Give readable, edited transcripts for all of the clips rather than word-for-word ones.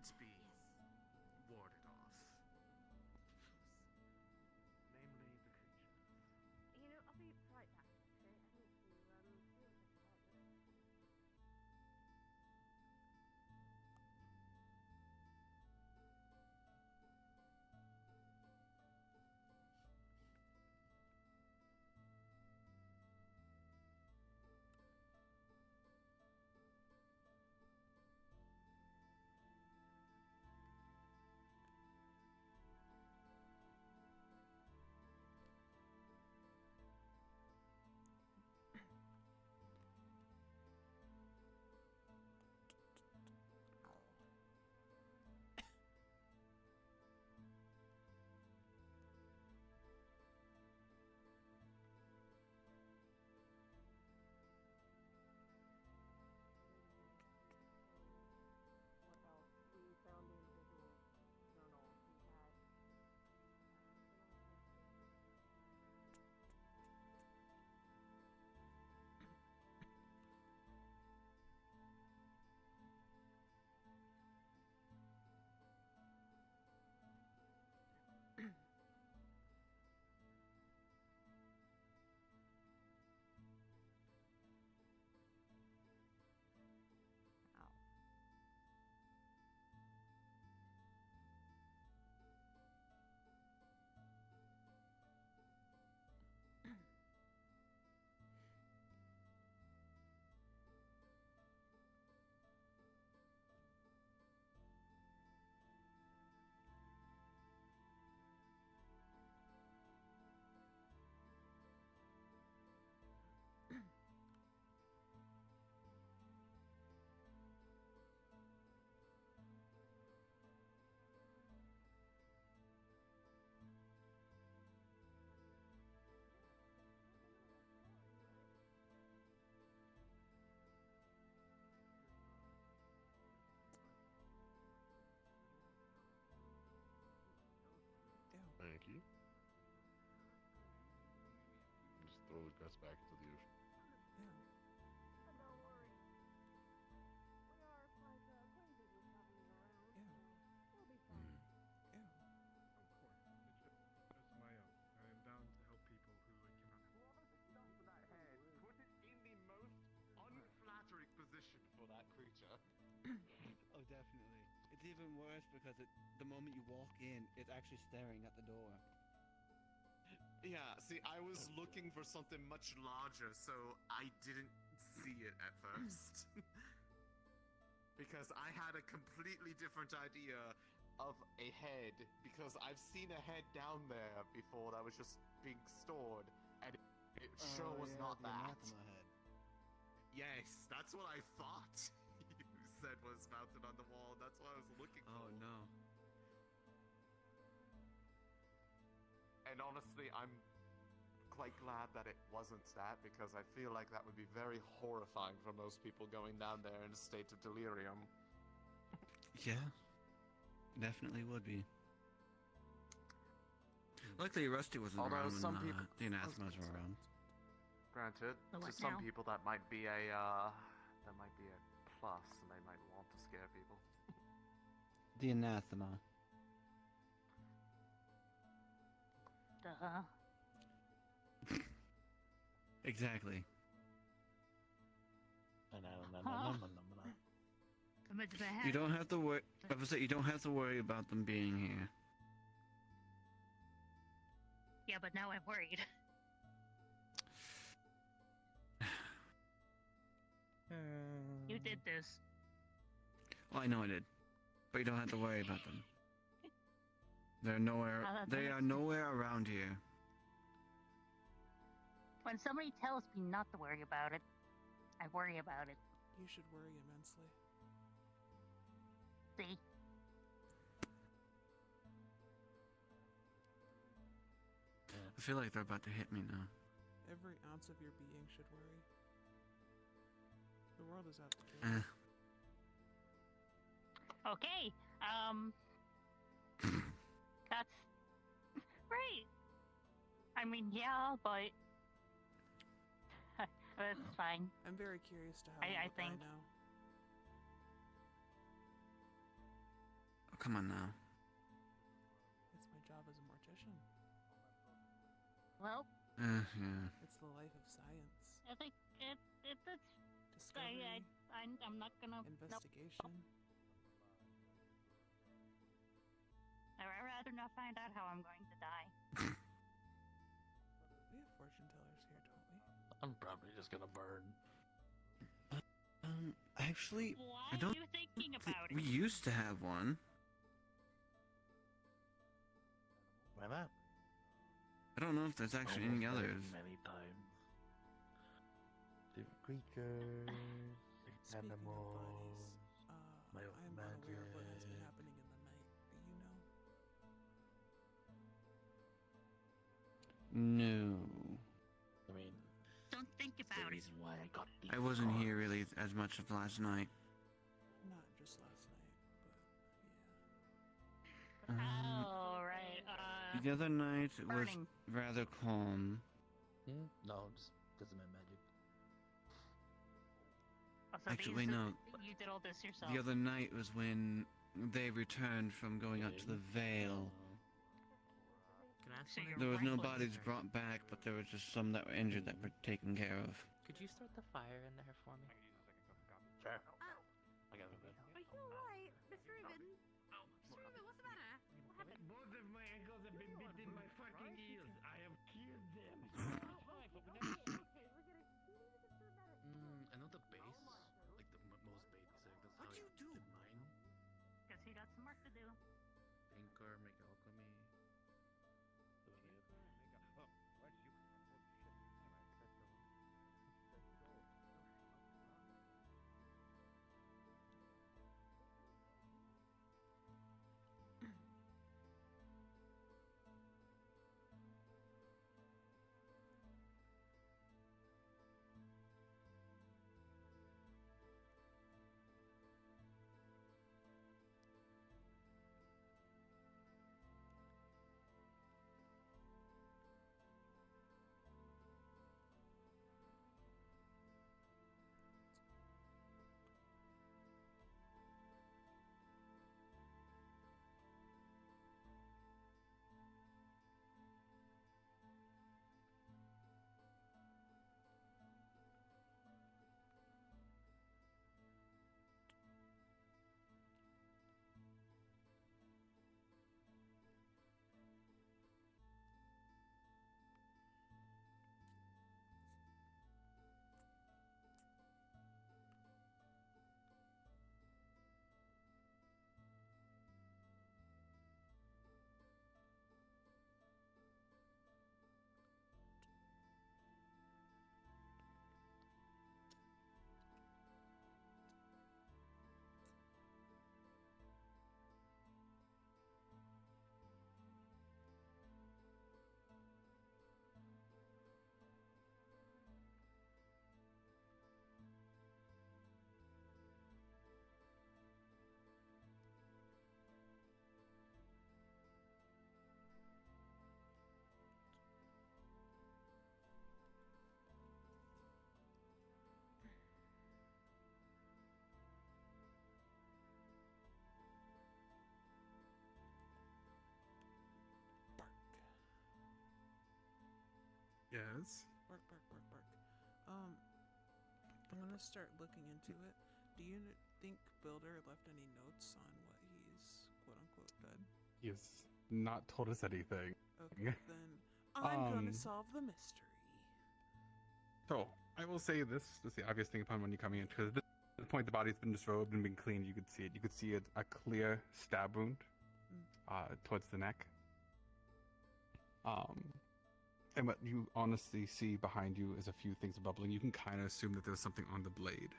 can't be warded off. Namely, the creature. I'll be right back. Okay, I need to see what this about. We found the individual's journal. He had Thank you. Just throw the guts back into the ocean. Yeah. don't worry. We are quite acquainted with traveling around. Yeah. So we'll be fine. Yeah. Of course, it's just my own. I am bound to help people who I cannot help. Whoever stuff for that head, put it in the most unflattering position for that creature. Oh, definitely. It's even worse because the moment you walk in, it's actually staring at the door. Yeah, see, I was looking for something much larger, so I didn't see it at first. Because I had a completely different idea of a head, because I've seen a head down there before that was just being stored, and it sure was not the that. anathema head. Yes, that's what I thought you said was mounted on the wall. That's what I was looking for. Oh no. And honestly, I'm quite glad that it wasn't that, because I feel like that would be very horrifying for most people going down there in a state of delirium. Yeah. Definitely would be. Luckily, Rusty wasn't Although around some when people- the anathemas were around. Granted, So to what some now? people that might be a plus, and they might want to scare people. The anathema. Duh. Exactly. You don't have to worry. I would say you don't have to worry about them being here. Yeah, but now I'm worried. You did this. Well, I know I did, but you don't have to worry about them. They're nowhere. They are nowhere around here. When somebody tells me not to worry about it, I worry about it. You should worry immensely. See? I feel like they're about to hit me now. Every ounce of your being should worry. The world is out to kill Eh. you. Okay. That's right. I mean, yeah, but it's fine. I'm very curious to how I you will die think- now. come on now. It's my job as a mortician. Well, Yeah. It's the life of science. I think that's. Discovery, I'm not gonna. Nope. investigation. I'd rather not find out how I'm going to die. We have fortune tellers here, don't we? I'm probably just gonna burn. Actually, Why I don't are you thinking thi- about we it? used to have one. Why not? I don't know if there's actually any Almost died others. Many times. Different creatures, Speaking of animals. bodies, my I am unaware of what has been magic. happening in the night. Do you know? No. I mean, Don't think the about it. reason why I got these I wasn't here cards. really as much of last night. Not just last night, but Oh, right. The other night was Burning. rather calm. No, just because of my magic. Also, Actually, these- no. You did all this yourself. The other night was when they returned from going up to the Vale. Can I ask So one you're of There you- was no right. bodies brought back, but there was just some that were injured that were taken care of. Could you start the fire in there for me? Sure. Oh, I got it. are you alright, Mr. Raven? Mr. Raven, what's the matter? What happened? Both of my ankles have been bitten by fucking eels. I have killed them. Okay, we're gonna. You need to get to the medic. I know the base, like the most basic. That's What'd you do? did mine. Because he got some work to do. Tinker, make alchemy. bark. Yes. Bark, bark, bark, bark. I'm gonna start looking into it. Do you think Builder left any notes on what he's quote unquote done? He has not told us anything. Okay, then I'm gonna Um, solve the mystery. So, I will say this is the obvious thing upon when you come in, because at this point the body's been disrobed and been cleaned. You could see it. You could see a clear stab wound towards the neck. And what you honestly see behind you is a few things bubbling. You can kind of assume that there's something on the blade.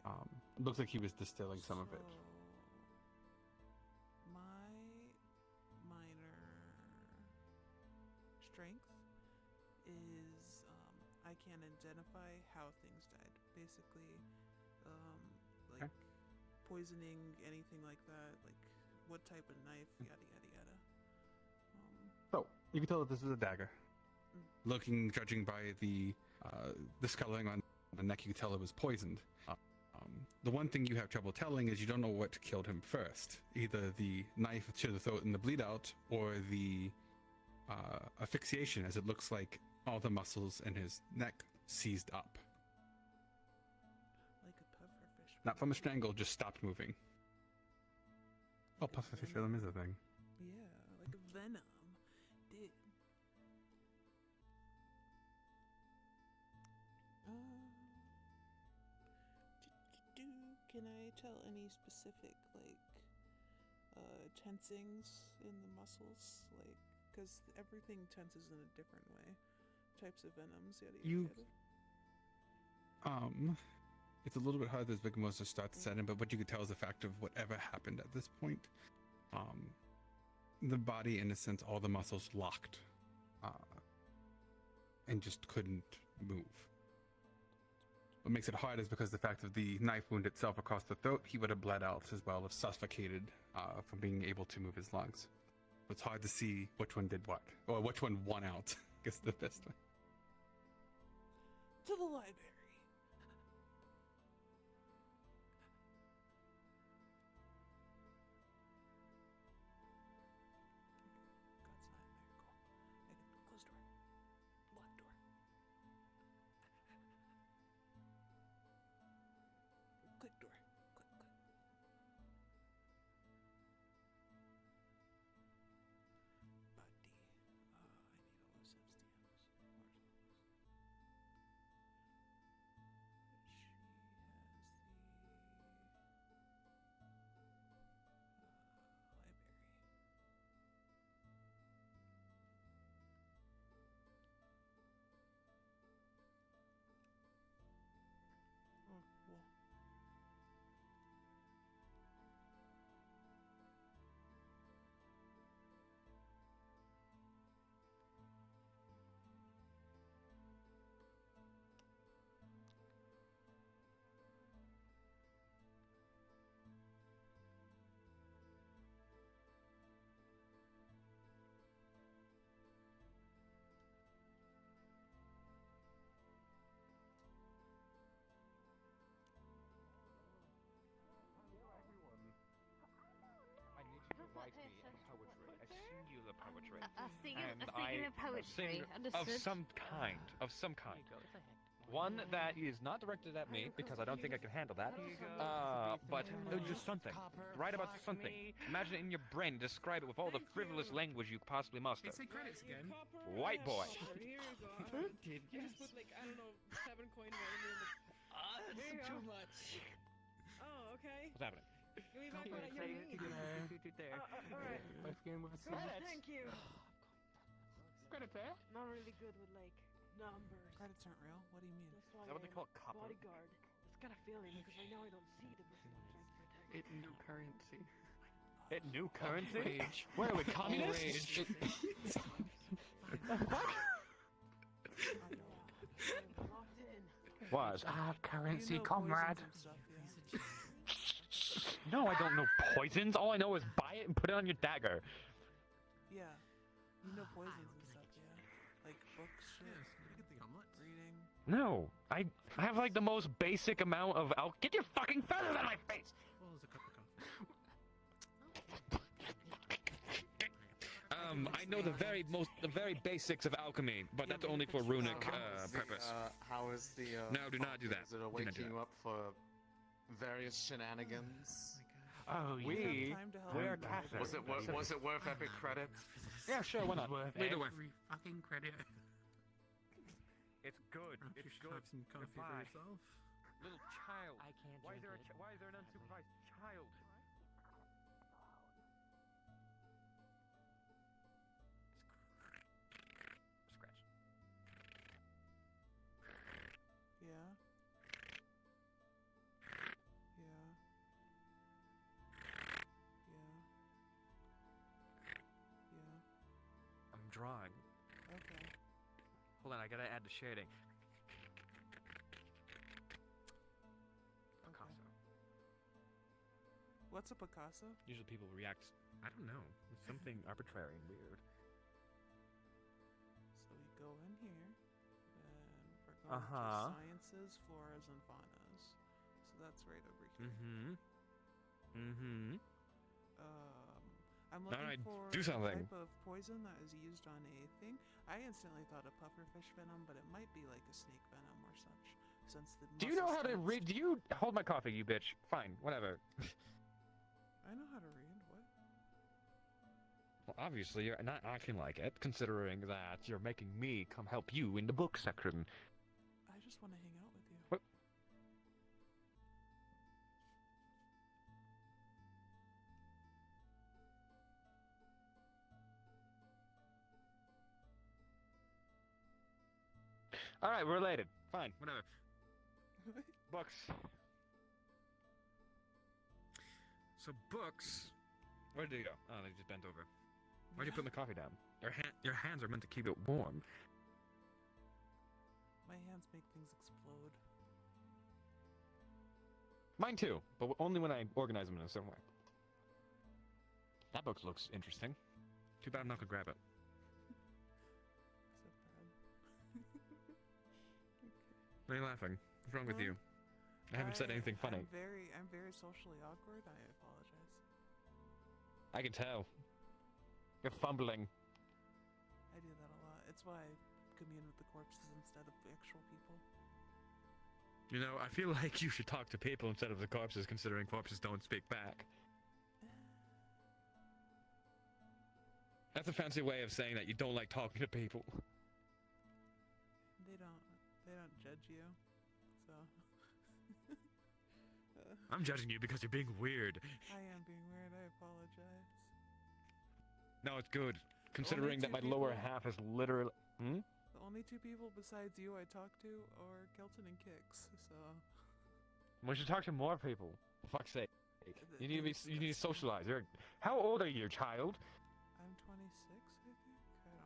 Okay. It looks like he was distilling some of it. So, my minor strength is I can identify how things died. Basically, like poisoning, anything like that, like what type of knife, yada yada yada. So, you can tell that this is a dagger. Judging by the discoloring on the neck, you can tell it was poisoned. The one thing you have trouble telling is you don't know what killed him first. Either the knife to the throat and the bleed out, or the asphyxiation, as it looks like all the muscles in his neck seized up. Like a pufferfish. Not from a strangle, just stopped moving. Oh, pufferfish venom is a thing. Yeah, like a venom. Did. Can I tell any specific, like, tensings in the muscles? Like, because everything tenses in a different way. Types of venoms, yada yada yada. It's a little bit hard as big monster starts setting, but what you could tell is the fact of whatever happened at this point. The body, in a sense, all the muscles locked, and just couldn't move. What makes it hard is because the fact of the knife wound itself across the throat, he would have bled out as well, if suffocated from being able to move his lungs. It's hard to see which one did what, or which one won out. I guess the best way. To the library. God's not in there. Cool. Close door. Locked door. Click door. Click, click. Buddy. I need all the substance. She has the library. Oh, wall. I need you to write me a poetry, a singular poetry. A singular a poetry. of some kind. One that is not directed at me, because I don't think I can handle that. But just something. Write about something. Imagine it in your brain. Describe it with all the frivolous language you possibly muster. Say credits again. White boy. Here you go. You just put like, I don't know, 7 coin randomly in the... That's too much. Oh, okay. What's happening? Give me back what I give me. Alright. Thank you. Credit there. Not really good with like numbers. Credits aren't real? What do you mean? That's why Is that what they call copper? bodyguard. It's got a feeling because right now I don't see the person I'm trying to protect. It new currency. It new currency? Rage. Where are we, communists? Rage. The fuck? Locked in. What? Currency, You know comrade. poisons and stuff, yeah. No, I don't know poisons. All I know is buy it and put it on your dagger. Yeah. You know poisons and stuff, yeah. Like books, shit. Reading. No, I have like the most basic amount of Get your fucking feathers out of my face! Well, there's a cup of coffee. I know the very basics of alchemy, but that's only for runic purpose. How is the? No, do not do that. Is it Do not waking do that. you up for various shenanigans? Oh, We have time to help we're you. Catholic. Was it worth epic credit? Yeah, sure, why not? Worth every fucking credit. It's good. Perhaps you should have some coffee for Goodbye. yourself. Little child. I can't Why is drink there it. why is there an unsupervised child? Scratch. Yeah. Yeah. Yeah. Yeah. I'm drawing. Okay. Hold on, I gotta add the shading. Picasso. What's a Picasso? Usually people react, I don't know, it's something arbitrary and weird. So we go in here, and we're going Uh-huh. to sciences, floras, and faunas. So That's right over here. I'm looking Alright, for do a something. type of poison that is used on a thing. I instantly thought of pufferfish venom, but it might be like a snake venom or such. Since the Do you know muscle how to starts- read? Do you hold my coffee, you bitch? Fine, whatever. I know how to read. What? Well, obviously, you're not acting like it, considering that you're making me come help you in the book section. I just want to hang out with you. What? All right, we're related. Fine, whatever. Books. So books. Where did you go? Oh, they just bent over. Where'd you put the coffee down? Your hands are meant to keep it warm. My hands make things explode. Mine too, but only when I organize them in a certain way. That book looks interesting. Too bad I'm not gonna grab it. So proud. Why are you laughing? What's wrong with Huh? you? I haven't said anything funny. I'm very socially awkward. I apologize. I can tell. You're fumbling. I do that a lot. It's why I commune with the corpses instead of the actual people. You know, I feel like you should talk to people instead of the corpses, considering corpses don't speak back. That's a fancy way of saying that you don't like talking to people. They don't judge you, so. I'm judging you because you're being weird. I am being weird. I apologize. No, it's good. Considering that two my lower people- half is literally... Hmm? The only two people besides you I talk to are Kelton and Kix, so. We should talk to more people. For fuck's sake. You need to be. It's You need to disgusting. socialize. How old are you, child? I'm 26, I think. I don't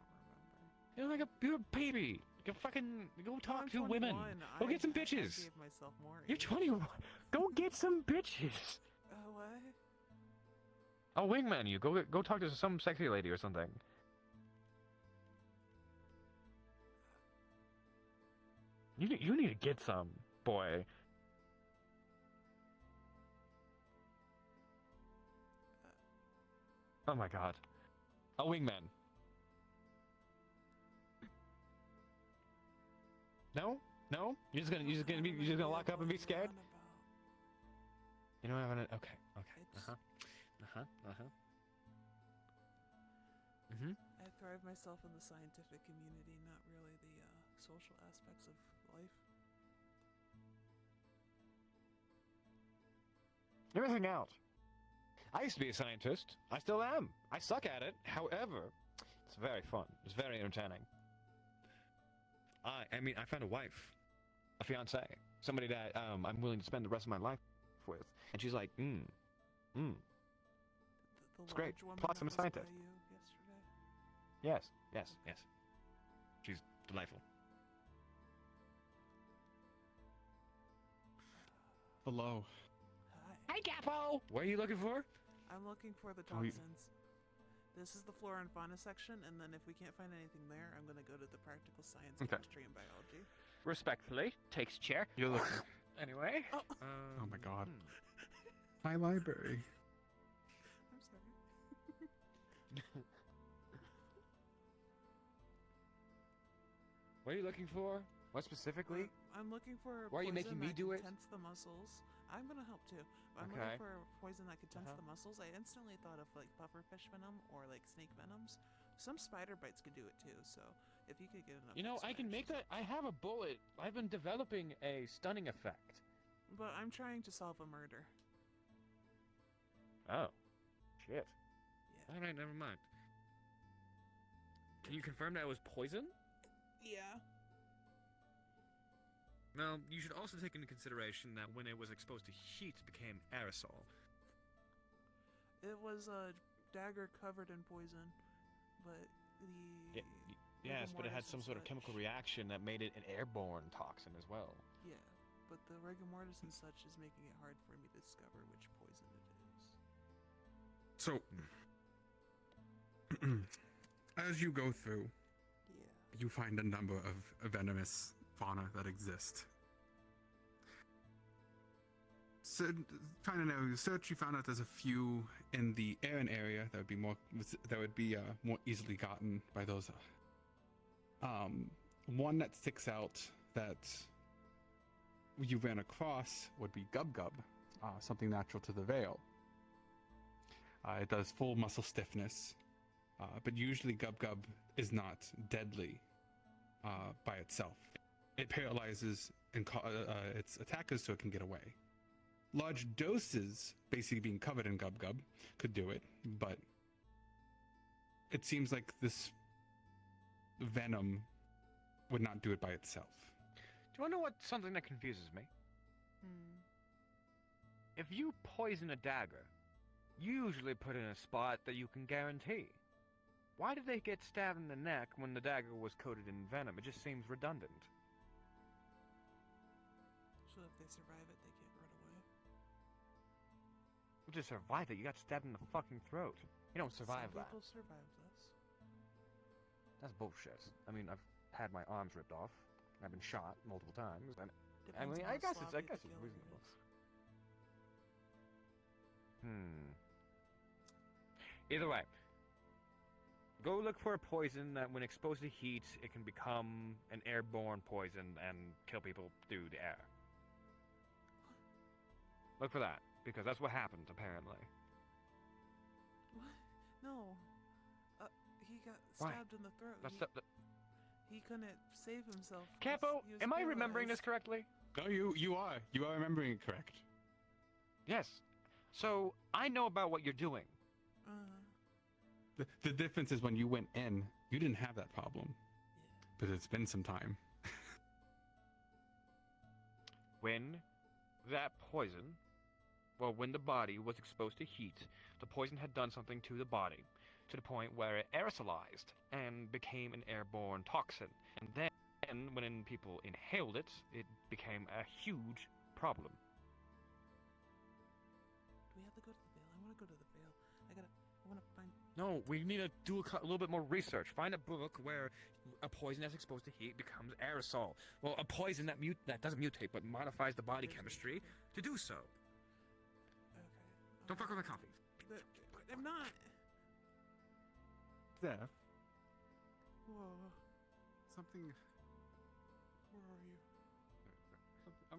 remember. You're like you're a baby. You fucking go talk I'm to women. 21. Go get some I bitches. gave myself more You're age. 21. Go get some bitches. What? I'll wingman you. Go talk to some sexy lady or something. You need to get some, boy. Oh my god. A wingman. No? No? You're just gonna lock up and be scared? You know what I'm gonna okay. I thrive myself in the scientific community, not really the social aspects of life. You're missing out. I used to be a scientist. I still am. I suck at it. However, it's very fun. It's very entertaining. I mean, I found a wife, a fiance, somebody that I'm willing to spend the rest of my life with, and she's like, The It's great. large woman Plus, that I'm a was by scientist. you yesterday? yes. She's delightful. Hello. Hi. Hi, Capo. What are you looking for? I'm looking for the Oh, you- toxins. This is the flora and fauna section, and then if we can't find anything there, I'm gonna go to the practical science, Okay. chemistry, and biology. Respectfully, takes chair. You're looking. Anyway. Oh my god. My library. I'm sorry. What are you looking for? What specifically? I'm looking for. Why are you making poison me that do can it? Tense the muscles. I'm gonna help too. I'm Okay. looking for a poison that could tense Uh-huh. the muscles. I instantly thought of like pufferfish venom or like snake venoms. Some spider bites could do it too. So if you could get enough. You know, I can make that. I have a bullet. I've been developing a stunning effect. But I'm trying to solve a murder. Oh. Shit. Yeah. Alright, never mind. Can you confirm that it was poison? Yeah. Well, you should also take into consideration that when it was exposed to heat, it became aerosol. It was a dagger covered in poison, but the. Yes, but it had mortis some and sort of such- chemical reaction that made it an airborne toxin as well. Yeah, but the rigor mortis and such is making it hard for me to discover which poison it is. So, as you go through, Yeah. you find a number of venomous fauna that exist. trying to narrow your search, you found out there's a few in the Aaron area that would be more easily gotten by those. One that sticks out that you ran across would be Gub Gub, something natural to the Veil. It does full muscle stiffness, but usually Gub Gub is not deadly by itself. It paralyzes its attackers so it can get away. Large doses, basically being covered in Gub Gub, could do it, but it seems like this venom would not do it by itself. Do you want to know what something that confuses me? If you poison a dagger, you usually put it in a spot that you can guarantee. Why did they get stabbed in the neck when the dagger was coated in venom? It just seems redundant. So if they survive it, they can't run away. You just survive it. You got stabbed in the fucking throat. You don't survive Some that. people survive this. That's bullshit. I mean, I've had my arms ripped off. I've been shot multiple times. And I Depends mean, on I how guess it's sloppy the killing reasonable. is. Either way, go look for a poison that, when exposed to heat, it can become an airborne poison and kill people through the air. Look for that, because that's what happened, apparently. What? No. He got Why? stabbed in the throat. He couldn't save himself. 'cause Capo, he was am I remembering this paralyzed. correctly? No, you are remembering it correct. Yes. So, I know about what you're doing. The difference is when you went in, you didn't have that problem. But it's been some time. When that poison, well, when the body was exposed to heat, the poison had done something to the body, to the point where it aerosolized and became an airborne toxin. And then, when people inhaled it, it became a huge problem. Do we have to go to the Veil? I want to go to the Veil. I want to find... No, we need to do a little bit more research. Find a book where a poison that's exposed to heat becomes aerosol. Well, a poison that doesn't mutate, but modifies the body chemistry to do so. Okay. Don't fuck with my coffee. I'm not. Zeph, Whoa. something. Where are you?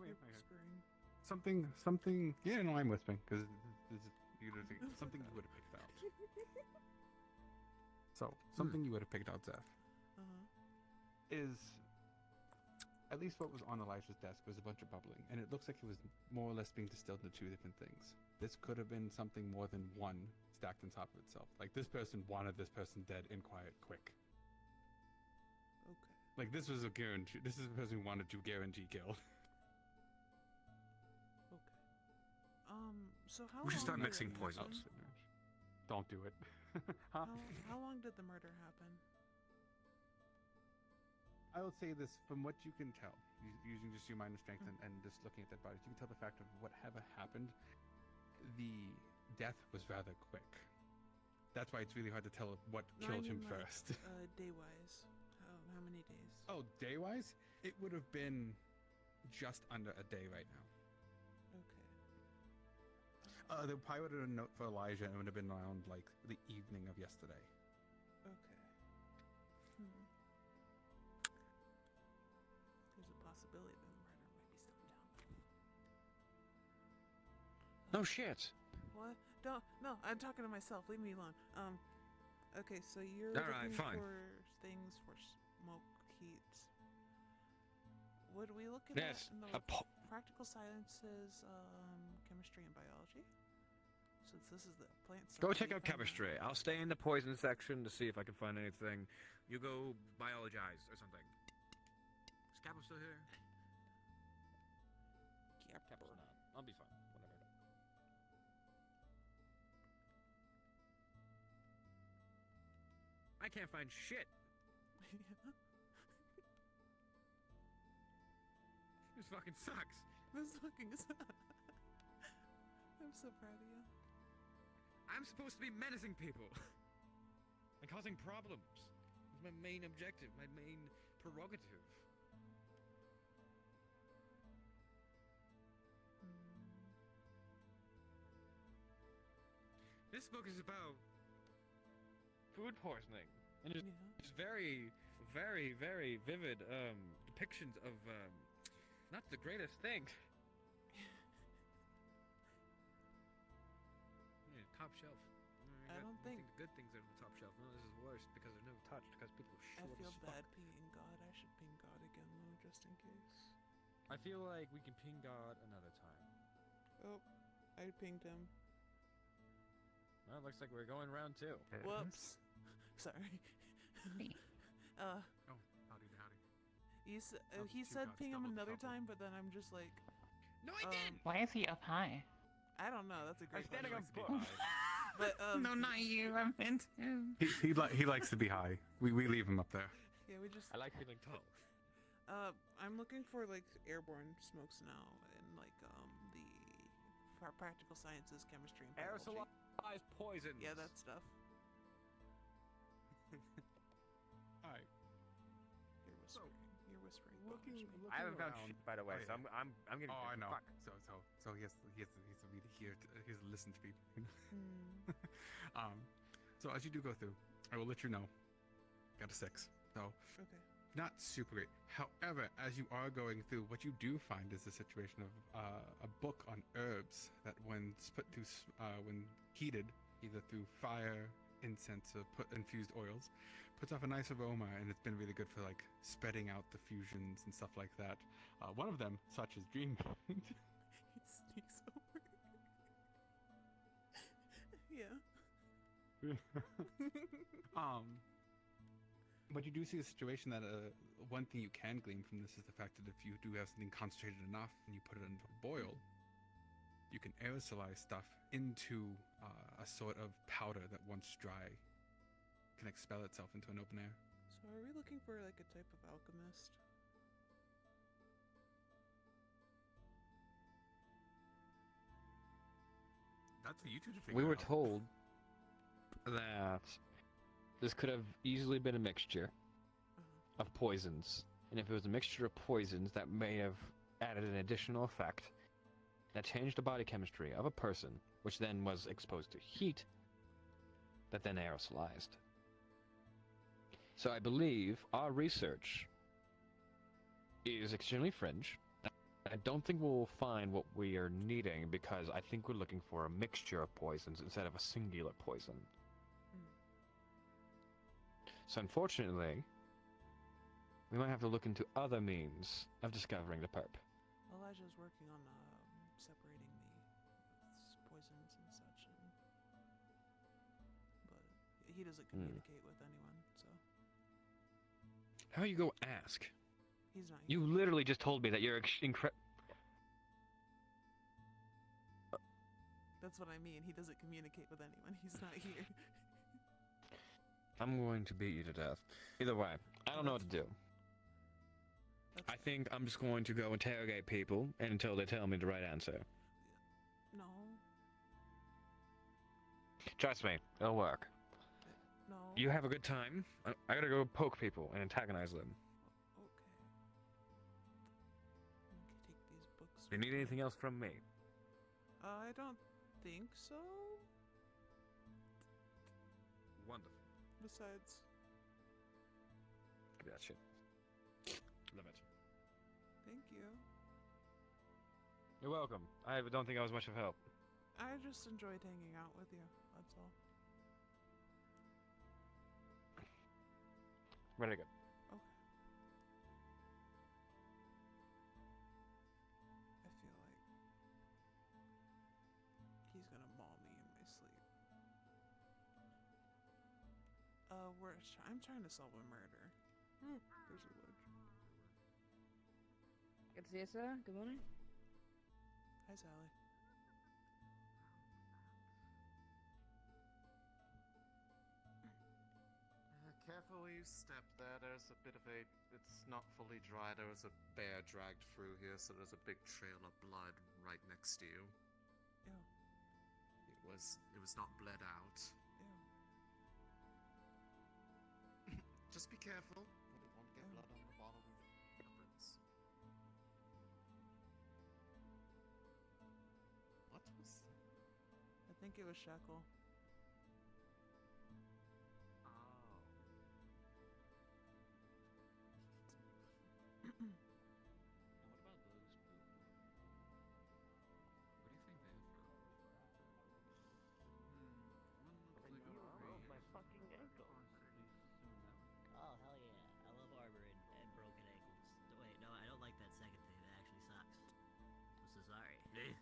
You're whispering. Something. Yeah, no, I'm whispering because something you would have picked out. So something you would have picked out, Zeph, is at least what was on Elijah's desk was a bunch of bubbling, and it looks like it was more or less being distilled into two different things. This could have been something more than one stacked on top of itself. Like this person wanted this person dead in quiet, quick. Okay. Like this was a guarantee. This is a person who wanted to guarantee kill. Okay. So how We should start long did mixing it poisons. happen? Don't do it. Huh? How long did the murder happen? I will say this, from what you can tell, using just your mind and strength and just looking at that body, you can tell the fact of whatever happened, the death was rather quick. That's why it's really hard to tell what killed him first. Day-wise. How many days? Oh, day-wise? It would have been just under a day right now. Okay. They probably would have a note for Elijah, and it would have been around, like, the evening of yesterday. Okay. There's a possibility that the murder might be stepping down. No shit. What? No, I'm talking to myself. Leave me alone. Okay, so you're Alright, looking fine. for things for smoke, heat. What are we looking Yes, at in a the practical sciences, chemistry and biology? Since this is the plant Go science, check we out found chemistry. I'll stay in the poison section to see if I can find anything. You go biologize or something. Is Capo still here? Capo's not. I'll be fine. Whatever. I can't find shit. This fucking sucks. This fucking sucks. I'm so proud of you. I'm supposed to be menacing people and causing problems. It's my main objective, my main prerogative. this book is about food poisoning, and it's Yeah. very, very, very vivid depictions of not the greatest things. Yeah, top shelf. I don't think the good things are the top shelf. No, this is worse because they're never touched because people I short feel as fuck. bad pinging God. I should ping God again though, just in case. I feel like we can ping God another time. Oh, I pinged him. Well, it looks like we're going round 2. Whoops. Sorry. Oh, howdy, howdy. He Two said gods ping him double another trouble. time, but then I'm just like, No, I didn't. Why is he up high? I don't know. That's a I'm great standing on question. book. But No, not you. I'm meant to. He likes to be high. We leave him up there. Yeah, we just. I like feeling tall. I'm looking for like airborne smokes now, and like the practical sciences, chemistry, and biology. Aerosolized poisons. Yeah, that stuff. Alright. You're whispering. You're whispering. Looking I haven't found around. shit, by the way, Oh, so yeah. I'm getting. Oh, I know. Fuck. So he has to really hear he has to listen to people. So as you do go through, I will let you know. Got a 6. So Okay. not super great. However, as you are going through, what you do find is a situation of a book on herbs that, when when heated, either through fire, incense, or infused oils, puts off a nice aroma, and it's been really good for like spreading out the fusions and stuff like that. One of them, such as Dream He sneaks over. Yeah. But you do see a situation that one thing you can glean from this is the fact that if you do have something concentrated enough and you put it into a boil, you can aerosolize stuff into a sort of powder that, once dry, can expel itself into an open air. So are we looking for like a type of alchemist? That's for you two to figure We were out. told that this could have easily been a mixture of poisons, and if it was a mixture of poisons, that may have added an additional effect that changed the body chemistry of a person, which then was exposed to heat, that then aerosolized. So I believe our research is extremely fringe. I don't think we'll find what we are needing, because I think we're looking for a mixture of poisons instead of a singular poison. So unfortunately, we might have to look into other means of discovering the perp. Elijah's working on separating me with poisons and such, but he doesn't communicate with anyone, so How you go ask? he's not. You literally just told me that you're That's what I mean. He doesn't communicate with anyone. He's not here. I'm going to beat you to death. Either way, I don't know what to do. I think I'm just going to go interrogate people until they tell me the right answer. No. Trust me, it'll work. No. You have a good time. I gotta go poke people and antagonize them. Okay. Take these books. Do you need anything else from me? I don't think so. Wonderful. Besides, Give me that shit. Love it. thank you. You're welcome. I don't think I was much of help. I just enjoyed hanging out with you. That's all. Very good. Okay. I feel like he's gonna maul me in my sleep. I'm trying to solve a murder. There's a wood. Good to see you, sir. Good morning. Hi, Sally. Careful where you step there. There's a bit of a... It's not fully dry. There was a bear dragged through here, so there's a big trail of blood right next to you. Ew. It was not bled out. Ew. Just be careful. You won't get blood on the bottom of the footprints. What was that? I think it was Shackle. What about those poop? What do you think they offer? One looks like a broke my priest. fucking ankle. Possibly soon now. Oh, hell yeah. I love armor and broken ankles. Wait, no, I don't like that second thing. That actually sucks. I'm so sorry. Eh?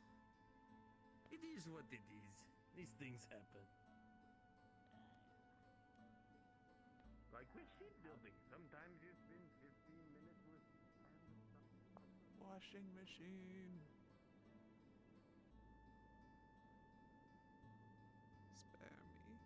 It is what it is. These things happen. Like machine building. Sometimes you spend 15 minutes with Washing machine. Spare me.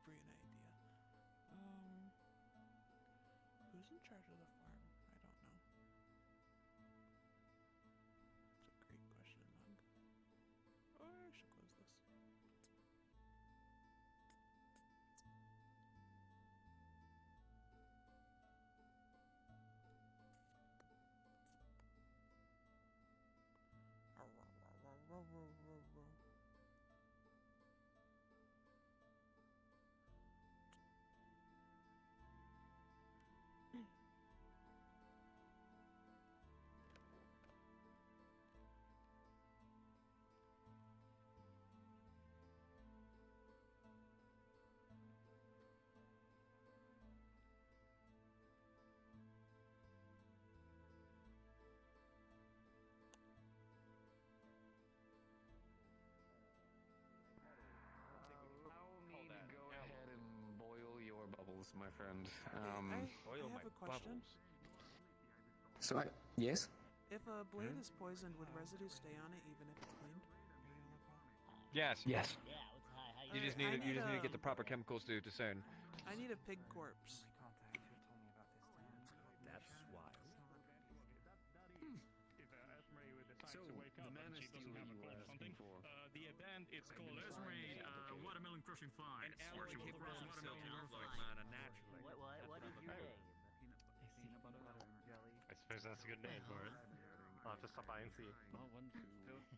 brilliant idea. Who's in charge of the farm? I don't know. It's a great question, Mug. Oh, I should close this. Go ahead and boil your bubbles, my friend. Boil I my have a question. bubbles. Yes? If a blade is poisoned, would residue stay on it even if it's cleaned? Yes. Yes. Yeah, what's hi? How You you just doing? need to get the proper chemicals to discern. I need a pig corpse. That's wild. If Esmeralda decides to wake up and she doesn't have a corpse or something, the event is called Esmeralda Watermelon Crushing Flies, where she will crush watermelon in her face. What is your name? I suppose that's a good name for it. I'll have to stop by and see.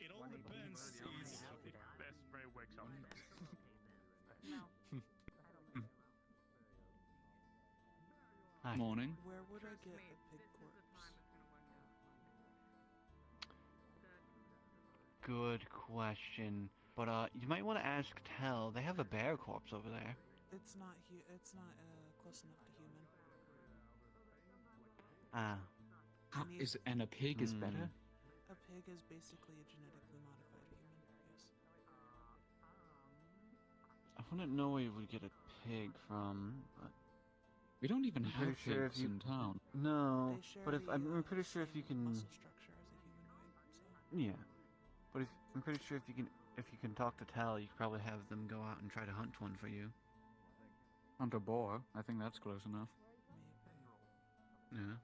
It all depends if Esmeralda wakes up. Hi. Morning. Where would I get a pig corpse? Good question. But you might want to ask Tell. They have a bear corpse over there. It's not close enough to human. Ah. And a pig is better? A pig is basically a genetically modified human. Yes. I wouldn't know where you would get a pig from. But We don't even I'm have pretty sure pigs if you- in town. No, They share but if the, I'm pretty sure if you same can. muscle structure as a humanoid. So. Yeah, but I'm pretty sure if you can talk to Tell, you could probably have them go out and try to hunt one for you. Hunt a boar. I think that's close enough. Yeah.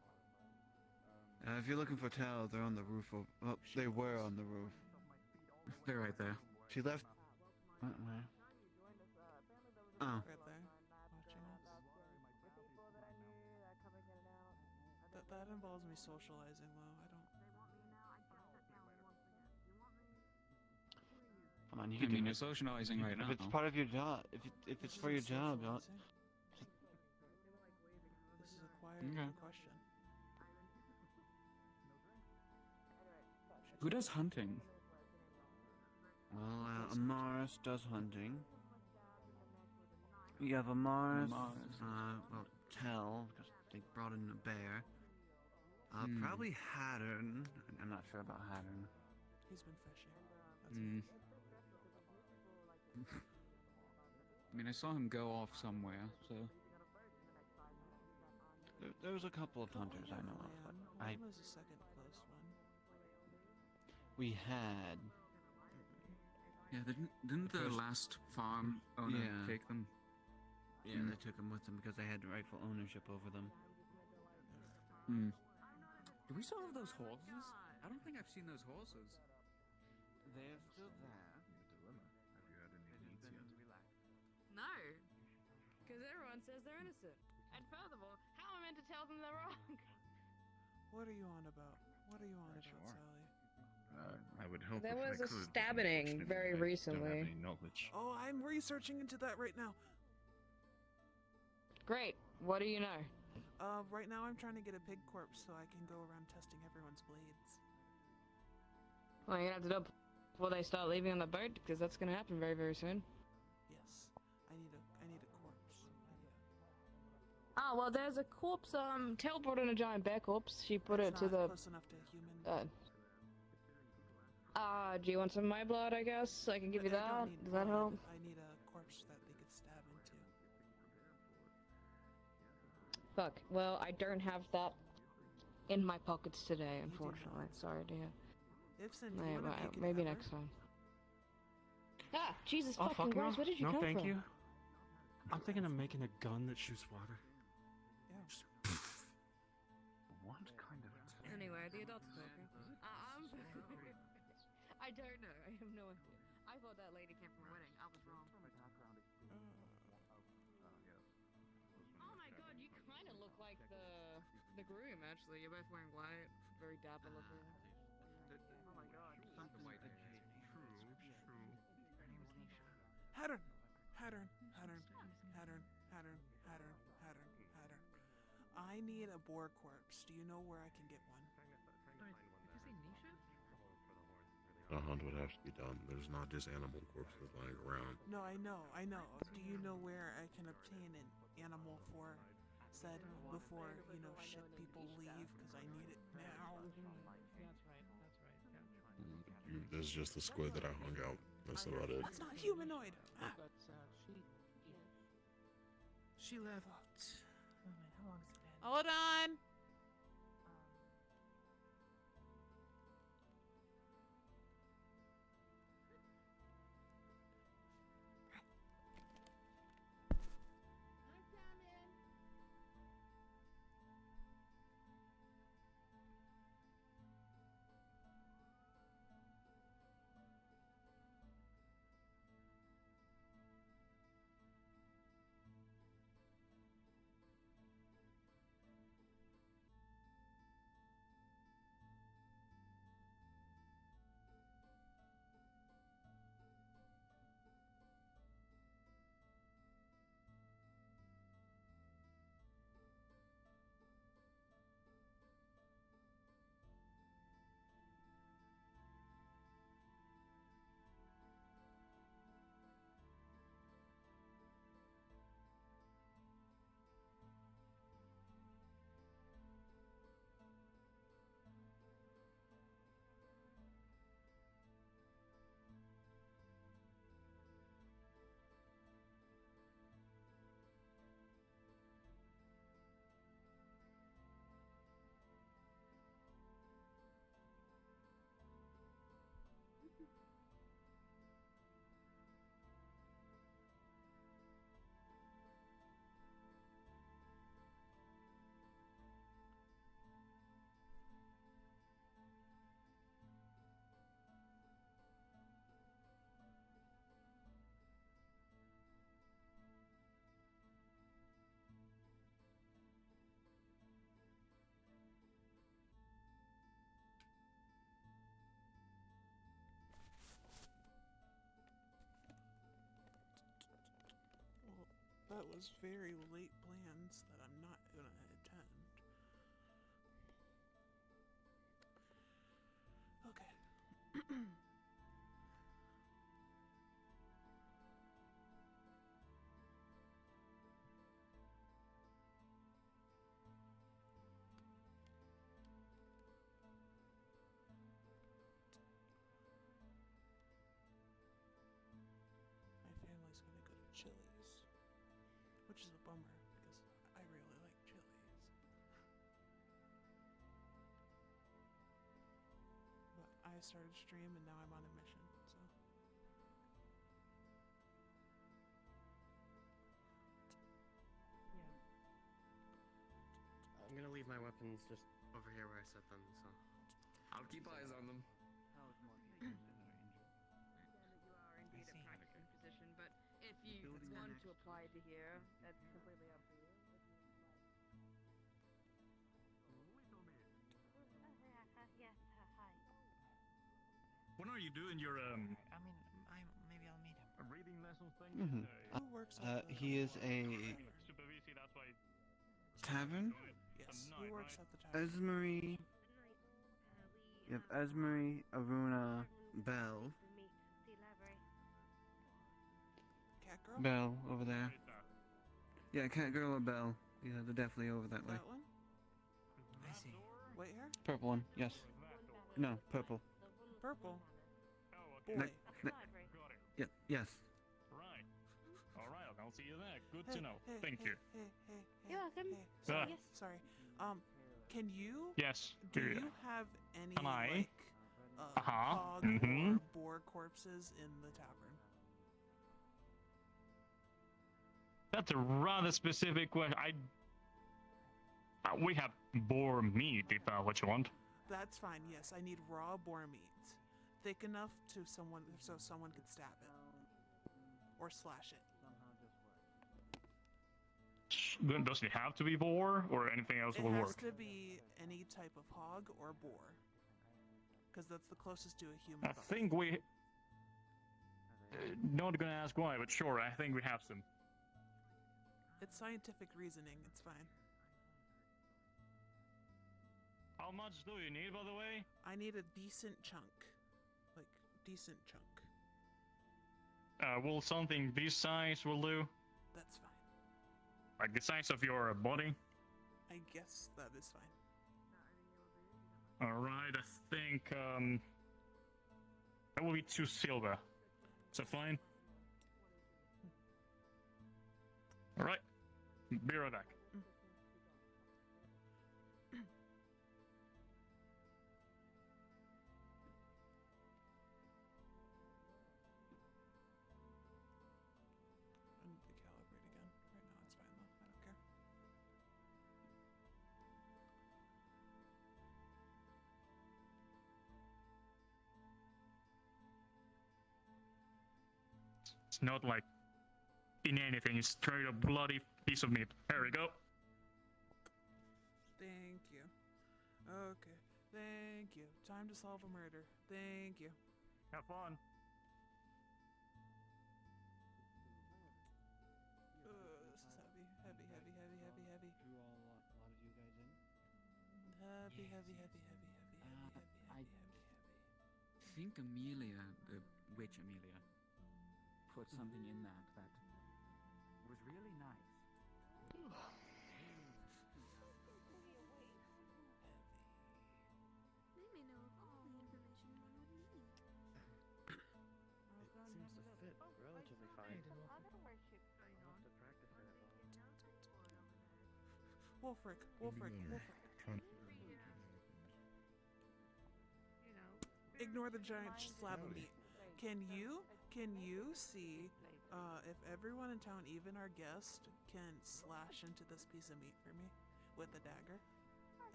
If you're looking for Tell, they're on the roof. They were on the roof. They're right there. She left. Where? Oh. Right there, watching us. That involves me socializing, though. I don't. Come on, you I can mean, do you're it. socializing right now. If it's part of your job, if it's for your job, Socializing? This is a quiet Okay. question. Who does hunting? well, Amaris does hunting. You have Amaris. Well, Tell because they brought in a bear. Probably Hattern. I'm not sure about Hattern. He's been fishing. That's I mean, I saw him go off somewhere, so. There was a couple of hunters I know of, but Lamb was the second close one. we had. Yeah, didn't the last farm owner Yeah. take them? Yeah, they took them with them because they had rightful ownership over them. Do we still have those horses? I don't think I've seen those horses. They're still there. No, because everyone says they're innocent. And furthermore, how am I meant to tell them they're wrong? What are you on about? What are you on about, Sally? I would help There if I was a could, stabbing but very I recently. Don't have any knowledge. Oh, I'm researching into that right now. Great. What do you know? Right now I'm trying to get a pig corpse so I can go around testing everyone's blades. Well, you're gonna have to do it before they start leaving on the boat, because that's gonna happen very, very soon. Yes. I need a corpse. Ah, well, there's a corpse. Tel brought in a giant bear corpse. She put That's it to not the. close enough to human. Do you want some of my blood? I guess I can give you I don't that. need Does that blood. help? I need a corpse that they could stab into. Fuck. Well, I don't have that in my pockets today, unfortunately. Sorry, dear. Ibsen, Yeah, you wanna well, take it maybe ever? next time. Ah, Jesus Oh, fucking fuck no. Christ! Where did you No, come thank from? you. I'm thinking of making a gun that shoots water. Yeah. What kind of... Anyway, the adults talking. I don't know. I have no idea. I thought that lady came from a wedding. I was wrong. Oh my god, you kind of look like the groom. Actually, you're both wearing white, very dapper looking. Oh my god. Hattern, Hattern, Hattern, Hattern, Hattern, Hattern, Hattern, Hattern. I need a boar corpse. Do you know where I can get one? Did you say Nisha? A hunt would have to be done. There's not just animal corpses lying around. No, I know. Do you know where I can obtain an animal for said before, shit people leave? Because I need it now. There's just the squid that I hung out. That's about it. That's not humanoid! Ah. She left. Oh man, how long has it been? Hold on! That was very late plans that I'm not gonna attend. Okay. My family's gonna go to Chili's. Which is a bummer, because I really like Chili's. But I started stream and now I'm on a mission, so. Yeah. I'm gonna leave my weapons just over here where I set them, so. I'll keep eyes on them. You are indeed a practicing physician, but if you want to apply to here, that's completely up to you. Yes, hi. When are you doing your I mean, maybe I'll meet him. a reading lesson thing? Who works at the He is a Super busy, that's why. tavern? Yes, who works at the tavern? Esmery. You have Esmery, Aruna, Bell. Cat girl? Bell over there. Yeah, cat girl or Bell. Yeah, they're definitely over that way. That one? I see. White hair? Purple one, yes. No, purple. Purple? Oh, Boy. Yeah, yes. Right. Alright, I'll see you there. Good Hey, to know. hey, Thank hey, you. Hey, hey, hey, You're welcome. hey. Sorry, Yes. sorry. Can you? Yes. Do Yeah. you have any Can I? like hog or boar corpses in the tavern? That's a rather specific question. We have boar meat if what you want. That's fine. Yes, I need raw boar meat, thick enough so someone could stab it or slash it. Does it have to be boar or anything else will It has work? to be any type of hog or boar, because that's the closest to a human I body. think we. Not gonna ask why, but sure, I think we have some. It's scientific reasoning. It's fine. How much do you need, by the way? I need a decent chunk, like decent chunk. Will something this size will do? That's fine. Like the size of your body? I guess that is fine. Alright, I think, that will be 2 silver. Is that fine? Alright. Be right back. I need to calibrate again. Right now it's fine though. I don't care. It's not like in anything, it's straight up bloody piece of meat. There we go. Thank you. Okay. Thank you. Time to solve a murder. Thank you. Have fun. This is heavy. Heavy, heavy, heavy, heavy, heavy. Drew a lot of you guys in? Heavy, Yes. heavy, heavy, heavy, heavy, heavy, heavy, I heavy, heavy, heavy. I think Amelia, witch Amelia, put something in that was really nice. Seems to fit relatively fine. I'll have to practice it a little. Wolfric, Wolfric, Wolfric. Ignore the giant slab of meat. Can you see if everyone in town, even our guest, can slash into this piece of meat for me with a dagger?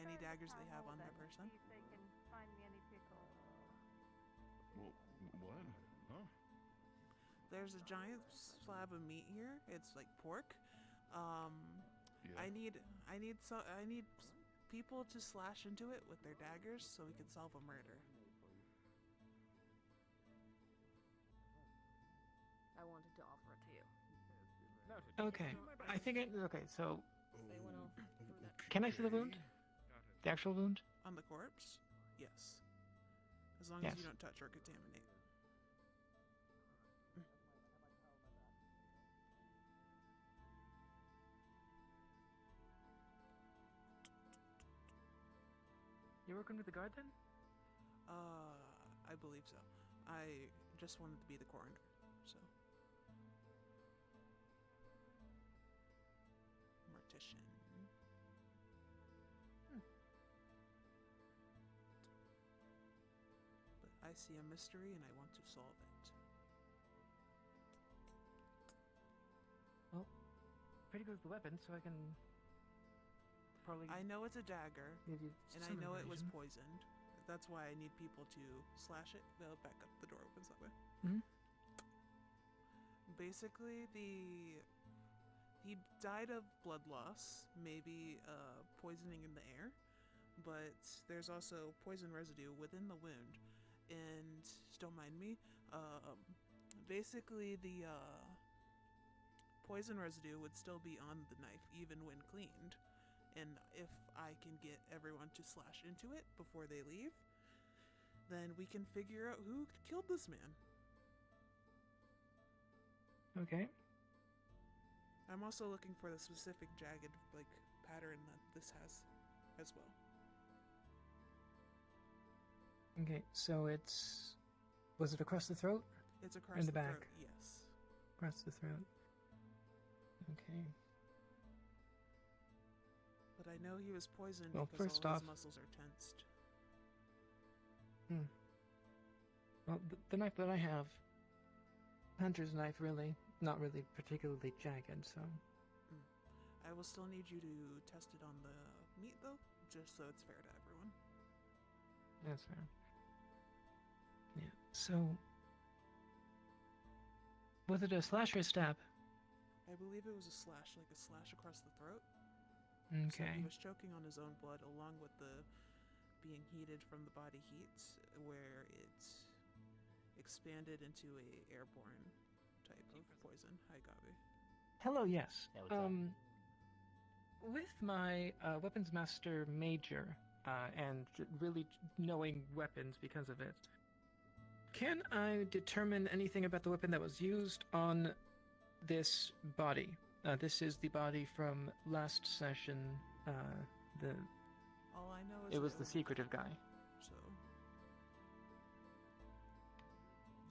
Any daggers they have on their person? What? Huh? There's a giant slab of meat here. It's like pork. Yeah. I need people to slash into it with their daggers so we can solve a murder. I wanted to offer it to you. Okay. I think okay, so can I see the wound? The actual wound? On the corpse? Yes. As long Yes. as you don't touch or contaminate. You working with the guard then? I believe so. I just wanted to be the coroner, so. Mortician. But I see a mystery and I want to solve it. Well, pretty good with the weapon, so I can probably. I know it's a dagger, give you and I some know it was information. poisoned. That's why I need people to slash it. They'll back up. The door opens that way. Mhm. Basically, he died of blood loss, maybe poisoning in the air, but there's also poison residue within the wound. And don't mind me. Basically, the poison residue would still be on the knife even when cleaned. And if I can get everyone to slash into it before they leave, then we can figure out who killed this man. Okay. I'm also looking for the specific jagged pattern that this has as well. Okay, so it's. Was it across the throat? It's Or across in the throat, back. yes. Across the throat. Okay. But I know he was poisoned Well, because first all off- his muscles are tensed. Well, the knife that I have, hunter's knife, really. not really particularly jagged, so. I will still need you to test it on the meat, though, just so it's fair to everyone. That's fair. Yeah, so. Was it a slash or a stab? I believe it was a slash, like a slash across the throat. Okay. So he was choking on his own blood, along with the being heated from the body heat, where it expanded into a airborne type of poison. Hi, Gabi. Hello, yes. Yeah, what's up? With my weapons master major, and really knowing weapons because of it, can I determine anything about the weapon that was used on this body? This is the body from last session. All I know is it was the secretive guy. So.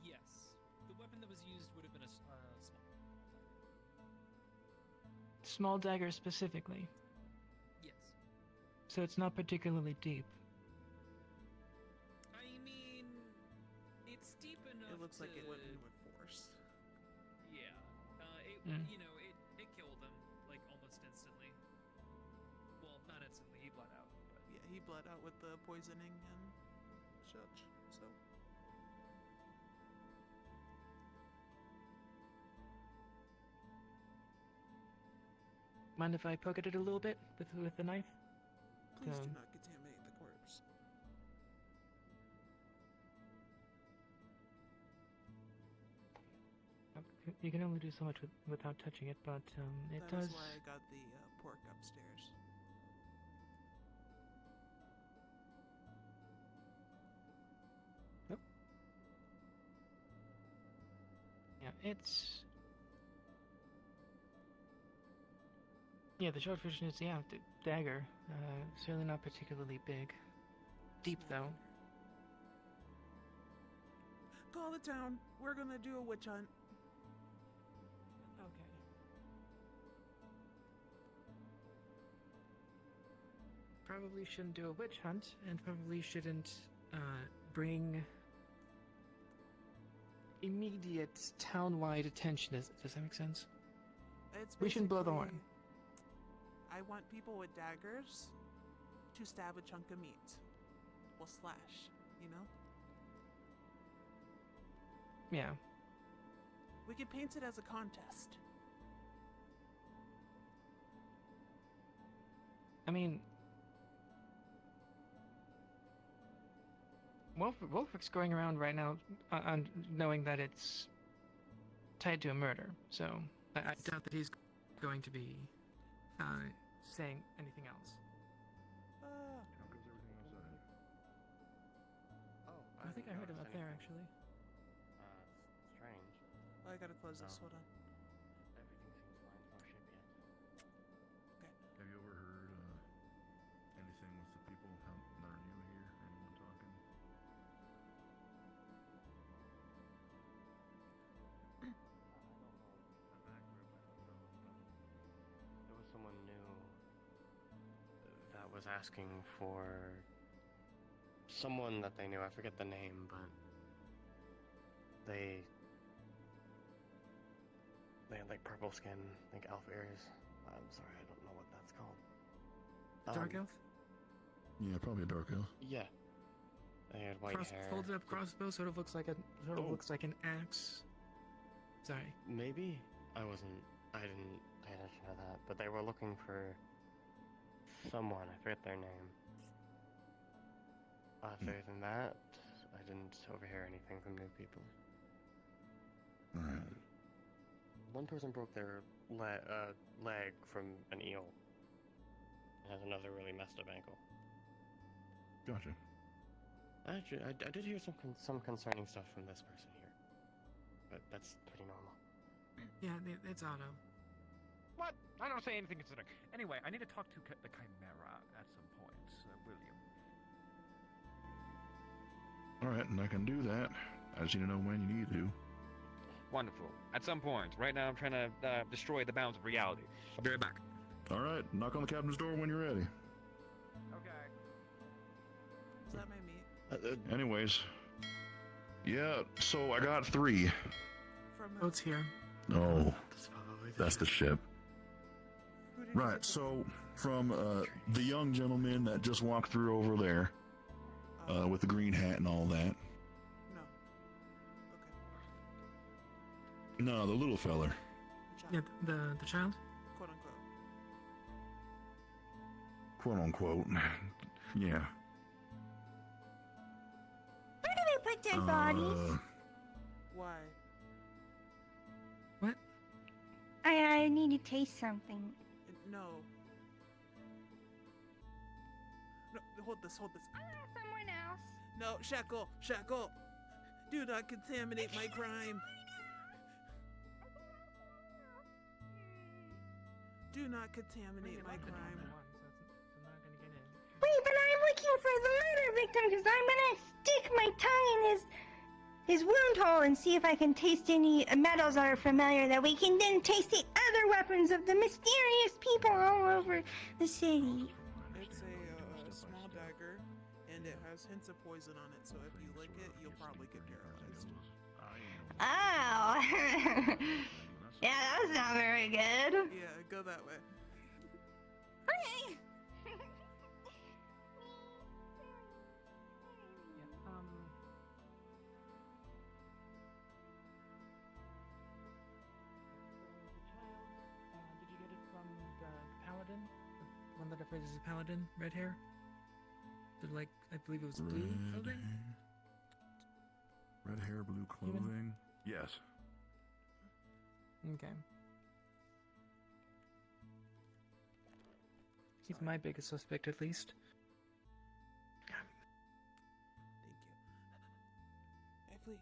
Yes, the weapon that was used would have been a Small dagger specifically. Yes. So it's not particularly deep. I mean, it's deep enough. It looks like it to- went in with force. Yeah. It Mm. you know it killed him like almost instantly. Well, not instantly. He bled out. But Yeah, he bled out with the poisoning and such. So. Mind if I poke at it a little bit with the knife? Please do not contaminate the corpse. You can only do so much without touching it, but it That does. is why I got the pork upstairs. Nope. Yeah, it's. Yeah, the short version is dagger. Certainly not particularly big. Deep though. Call the town. We're gonna do a witch hunt. Okay. Probably shouldn't do a witch hunt, and probably shouldn't bring immediate town-wide attention. Does that make sense? It's We shouldn't blow the horn. basically- I want people with daggers to stab a chunk of meat. Or slash, you know? Yeah. We could paint it as a contest. I mean, Wolfrick's going around right now knowing that it's tied to a murder, so I doubt that he's going to be saying anything else. How goes everything outside? Oh, I think I heard him up there, actually. Strange. Oh, I gotta close this. Hold on. Everything seems fine. No ship yet. Have you overheard anything with the people that are new here? Anyone talking? There was someone new that was asking for someone that they knew. I forget the name, but they had like purple skin, like elf ears. I'm sorry, I don't know what that's called. Dark elf? Yeah, probably a dark elf. Yeah. They had white hair. Folded up crossbow sort of looks like looks like an axe. Sorry. Maybe I didn't pay attention to that, but they were looking for someone. I forget their name. Other than that, I didn't overhear anything from new people. Alright. One person broke their leg from an eel. And has another really messed up ankle. Gotcha. Actually, I did hear some concerning stuff from this person here, but that's pretty normal. Yeah, it's Otto. What? I don't say anything concerning. Anyway, I need to talk to the Chimera at some point, William. Alright, and I can do that. I just need to know when you need to. Wonderful. At some point. Right now I'm trying to destroy the bounds of reality. I'll be right back. Alright, knock on the captain's door when you're ready. Okay. Is that my meat? Anyways. Yeah, so I got 3. From Oats here. Oh, that's the ship. Right, so from the young gentleman that just walked through over there with the green hat and all that. No, the little feller. Yeah, the child? Quote unquote. Yeah. Where do they put dead bodies? Why? What? I need to taste something. No. No, hold this. Someone else. No, Shackle. Do not contaminate my crime. Do not contaminate my crime. Wait, but I'm looking for the murder victim because I'm gonna stick my tongue in his wound hole and see if I can taste any metals that are familiar that we can then taste the other weapons of the mysterious people all over the city. It's a small dagger, and it has hints of poison on it, so if you lick it, you'll probably get paralyzed. Oh. Yeah, that's not very good. Yeah, go that way. Okay. Did you get it from the paladin? The one that I phrased as a paladin? Red hair? Like, I believe it was blue clothing? Red hair, blue clothing. Yes. Okay. He's my biggest suspect, at least. Thank you. Hey, Flea.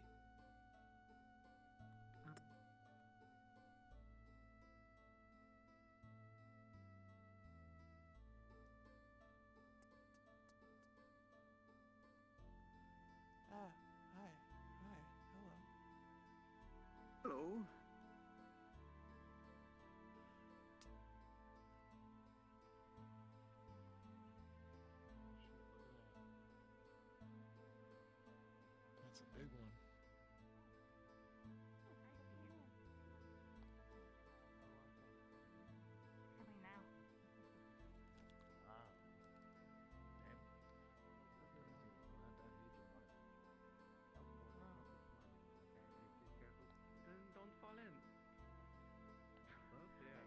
Hi. Hello. Hello. That's a big one. Don't fall in. Well, yeah.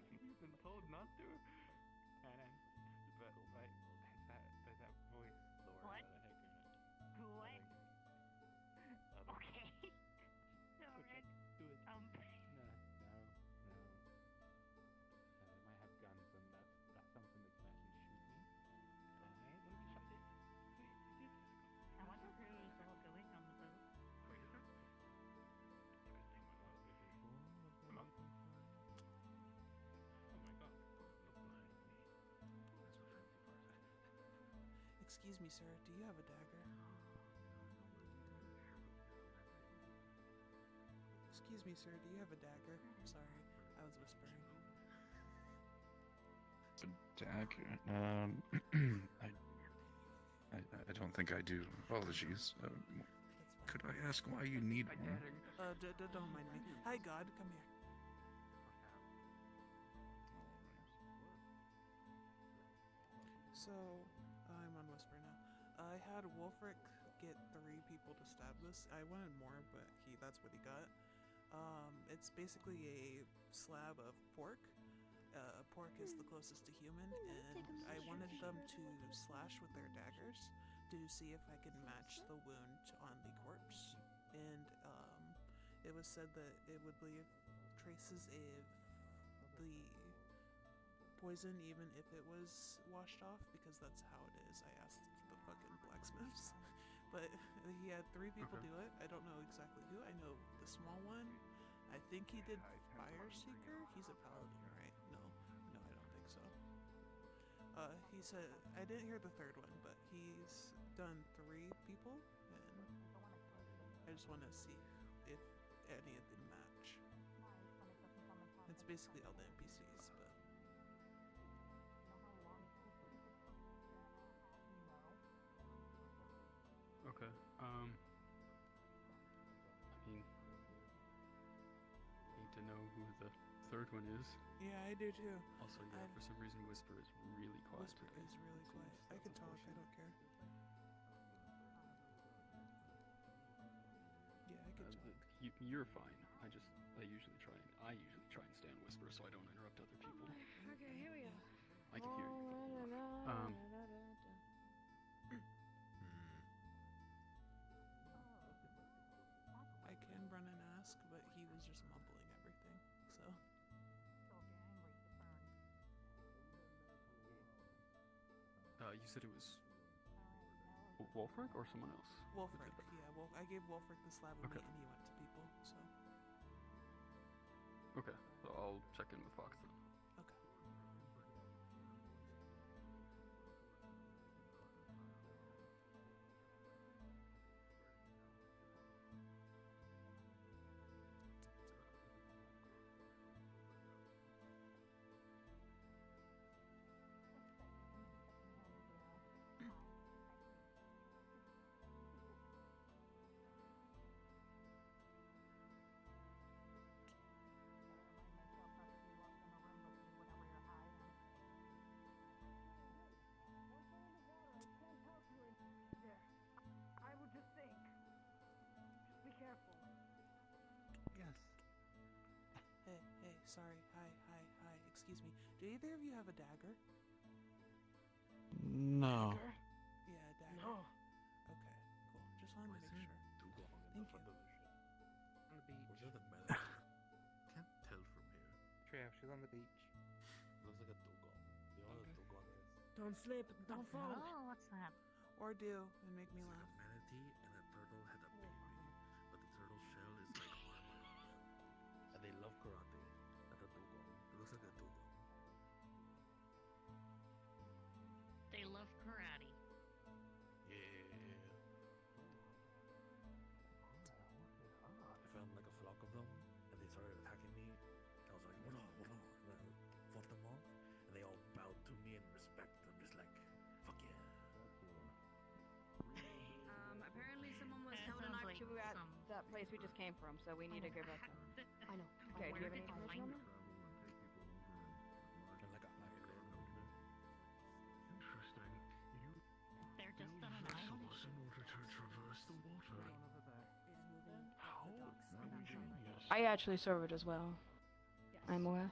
You've been told not to. But like, there's that voice. What? What? Okay. Alright. Do it. No. They might have guns, and that's something that can actually shoot me. Alright, let me try this. I wonder who's all going on the boat. Excuse me, sir. Do you have a dagger? Excuse me, sir. Do you have a dagger? Sorry, I was whispering. A dagger? I don't think I do. Apologies. Could I ask why you need one? Don't mind me. Hi, God. Come here. So, I'm on Whisper now. I had Wolfric get 3 people to stab this. I wanted more, but that's what he got. It's basically a slab of pork. Pork is the closest to human, and I wanted them to slash with their daggers to see if I could match the wound on the corpse. And it was said that it would leave traces of the poison even if it was washed off, because that's how it is. I asked the fucking blacksmiths. But he had 3 people do it. I don't know exactly who. I know the small one. I think he did Fire Seeker. He's a paladin, right? No, I don't think so. He said, I didn't hear the 3rd one, but he's done 3 people, and I just want to see if any of them match. It's basically all the NPCs, but Okay. I mean, need to know who the third one is. yeah, I do too. Also, yeah, for some reason, Whisper is really quiet. Whisper is really quiet. I can talk. I don't care. Yeah, I can talk. You're fine. I usually try and stay on Whisper so I don't interrupt other people. Okay, here we go. I can hear you. I can run and ask, but he was just mumbling everything, so. You said it was Wolfric or someone else? Wolfric, yeah. I gave Wolfric the slab of meat and he went to people, so. Okay, so I'll check in with Fox then. Okay. I would just think. Just be careful. Yes. Hey, sorry. Hi. Excuse me. Do either of you have a dagger? No. Yeah, a dagger. No. Okay, cool. Just wanted to make sure. Thank you. On the beach. Where's the medicine? Can't tell from here. Trev, she's on the beach. Looks like a dugong. You know what a dugong is? Don't slip. Don't fall. Oh, what's that? Or do and make me It's laugh. like a manatee and a turtle had a baby, but the turtle shell is like armor. And they love karate. At a dugong. It looks like a dugong. They love karate. Yeah. I found like a flock of them, and they started attacking me. I was like, hold on. And I fought them off, and they all bowed to me in respect. I'm just like, fuck yeah. Apparently someone was That held a sounds knife like to at some- that place we just came from, so we need to go back there. I know. Okay, do you have any information on them? And like a island. Interesting. You They're just on an island. in order to traverse the water. How ingenious. I actually serve it as well. I'm aware.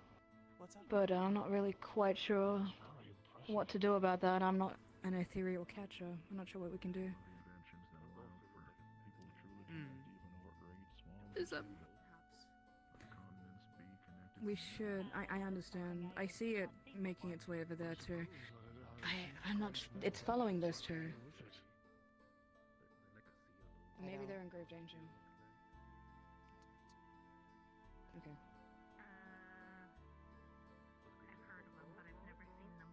What's up? But I'm not really quite sure what to do about that. I'm not an ethereal catcher. I'm not sure what we can do. Is we should. I understand. I see it making its way over there too. I'm not. It's following those two. Maybe they're in grave danger. Okay. I've heard of them, but I've never seen them.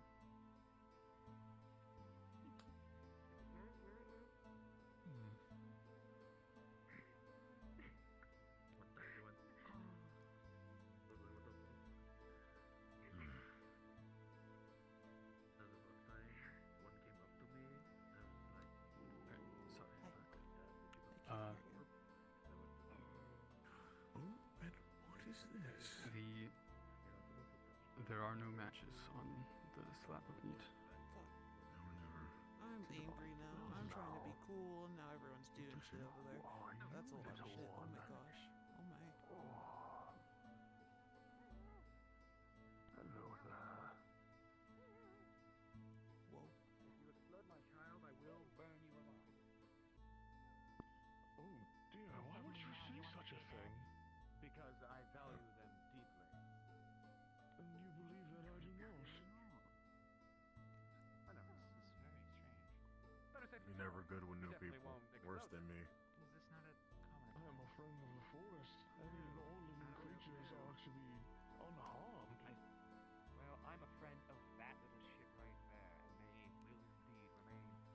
What is this? There are no matches on the slab of meat. I'm angry now. I'm trying to be cool, and now everyone's doing shit over there. That's a lot of shit. Oh my gosh. Oh my. Hello there. Whoa. If you explode my child, I will burn you alive. Oh dear, why would you say such a thing? Because I value them deeply. And you believe that I do not? I know, it's very strange. Better safe You're than never sorry. good with We new definitely people. won't Worse explode than me. Is this not a common I am a friend of the forest, and all living creatures are to be unharmed. Well, I'm a friend of that little ship right there, and they will indeed remain unharmed.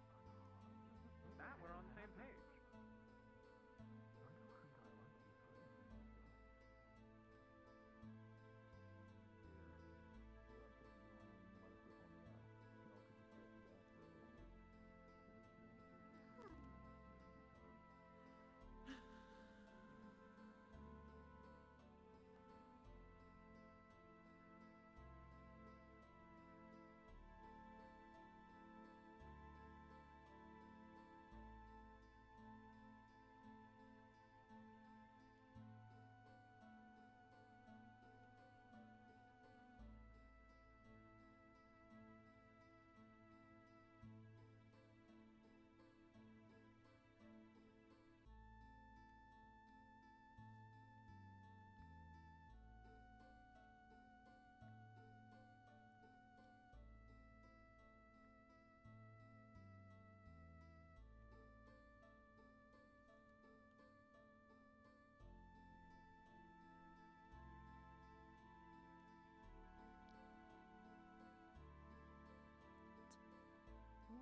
That we're on the same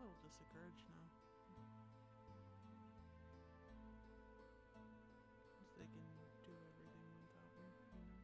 little discouraged now. They can do everything without me, you know?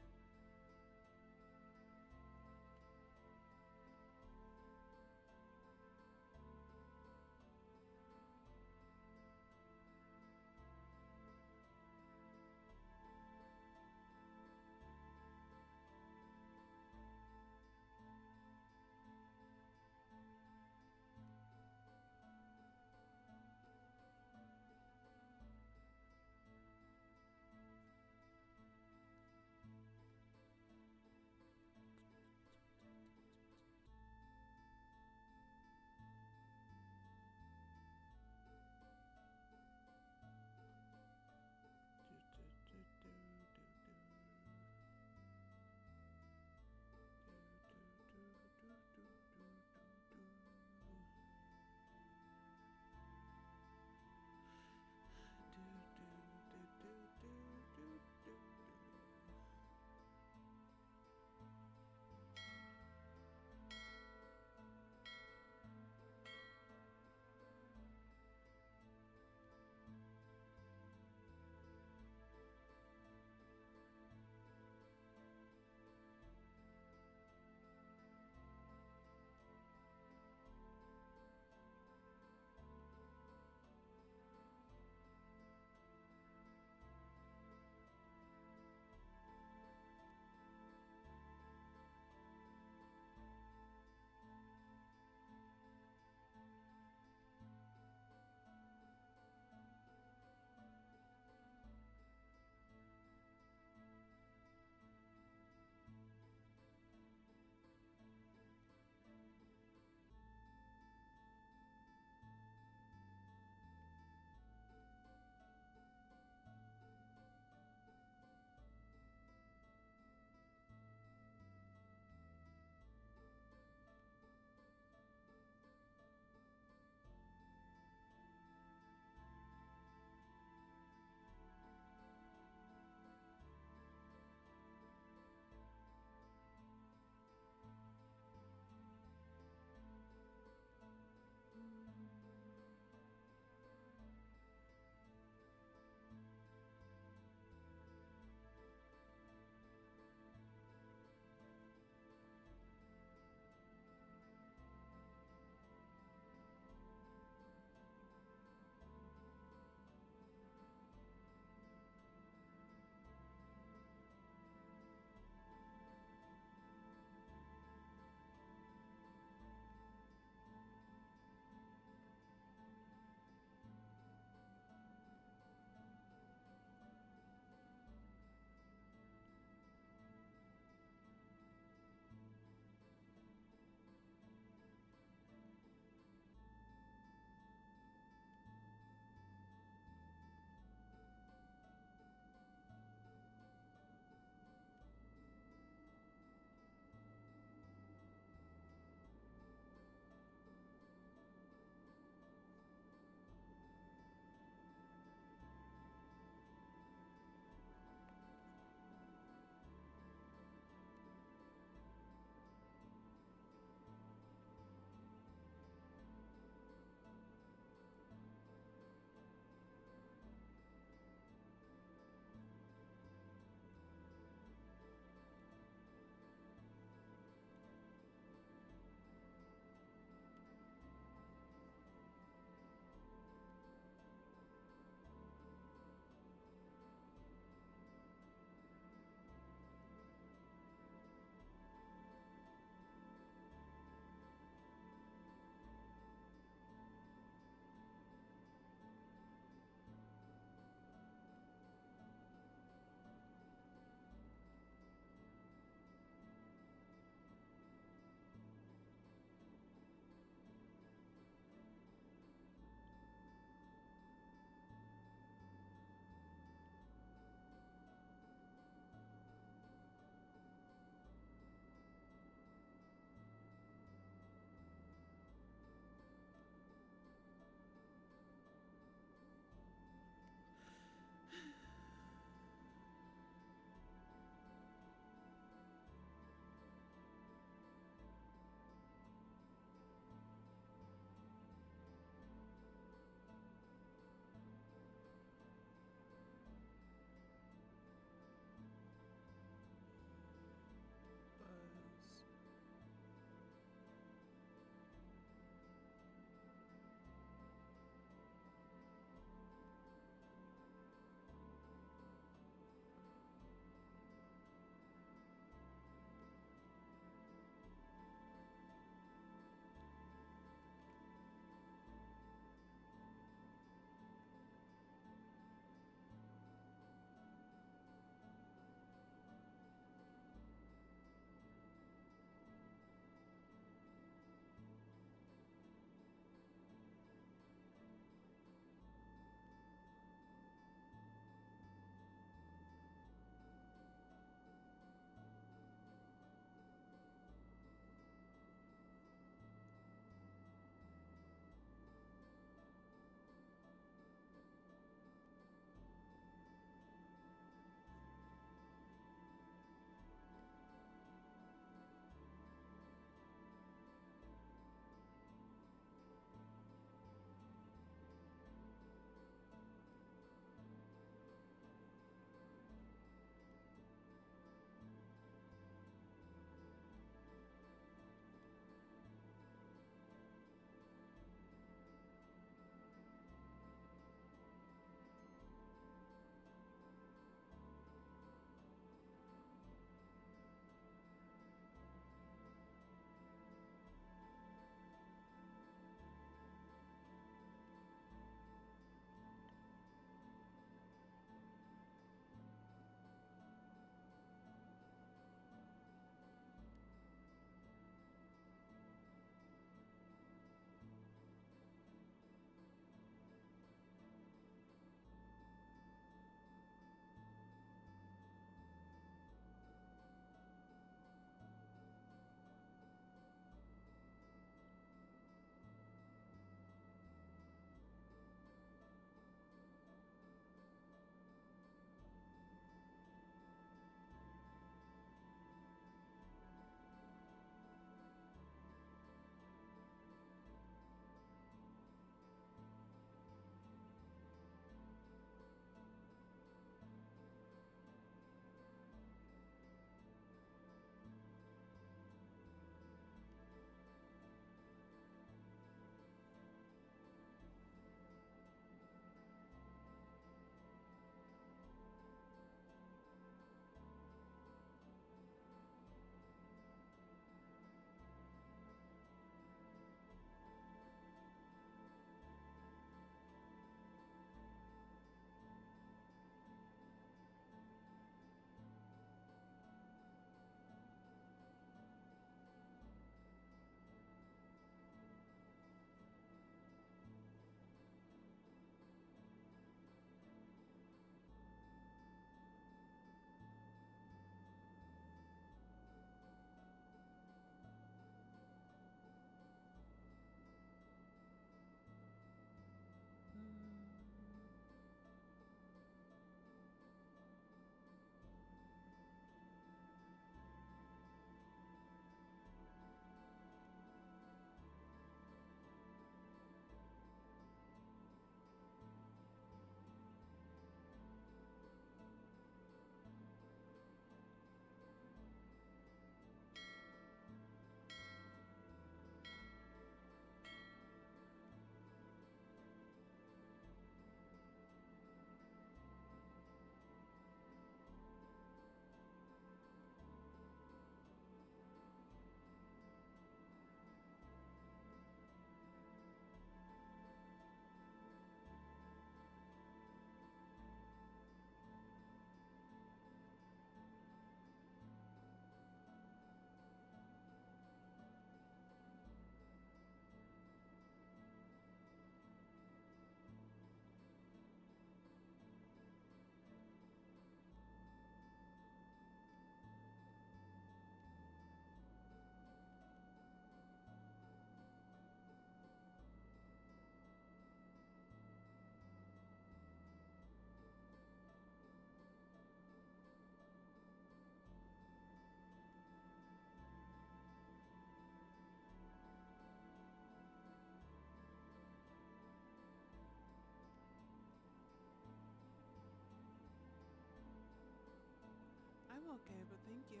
I'm okay, but thank you.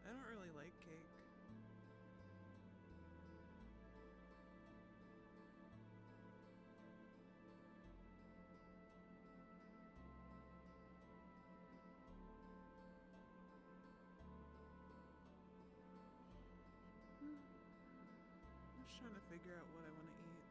I don't really like cake. I'm just trying to figure out what I want to eat.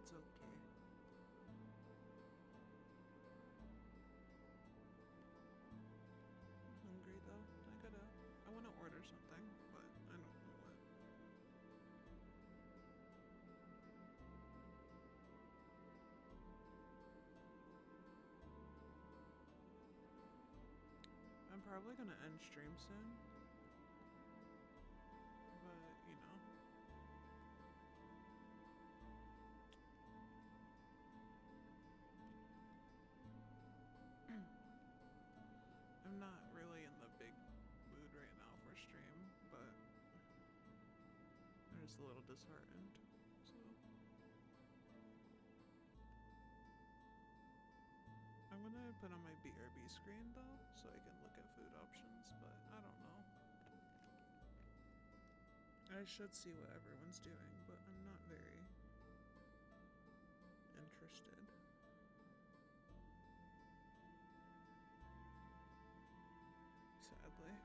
It's okay. I'm hungry though. I want to order something, but I don't know what. I'm probably gonna end stream soon. But, you know. I'm not really in the big mood right now for stream, but I'm just a little disheartened. So I'm gonna put on my BRB screen though, so I can look at food options, but I don't know. I should see what everyone's doing, but I'm not very interested. Sadly.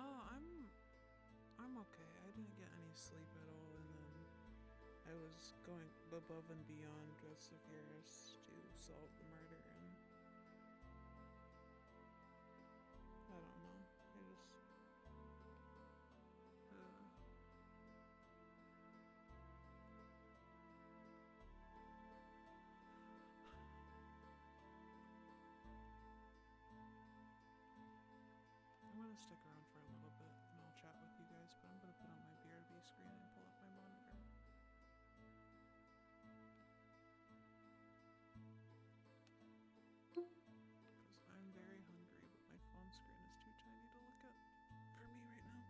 Oh, I'm okay. I didn't get any sleep at all, and then I was going above and beyond with Sephiroth to solve the murder, and I don't know. I just I'm gonna stick around for a little bit and I'll chat with you guys, but I'm gonna put on my BRB screen and pull up my monitor. Because I'm very hungry, but my phone screen is too tiny to look at for me right now.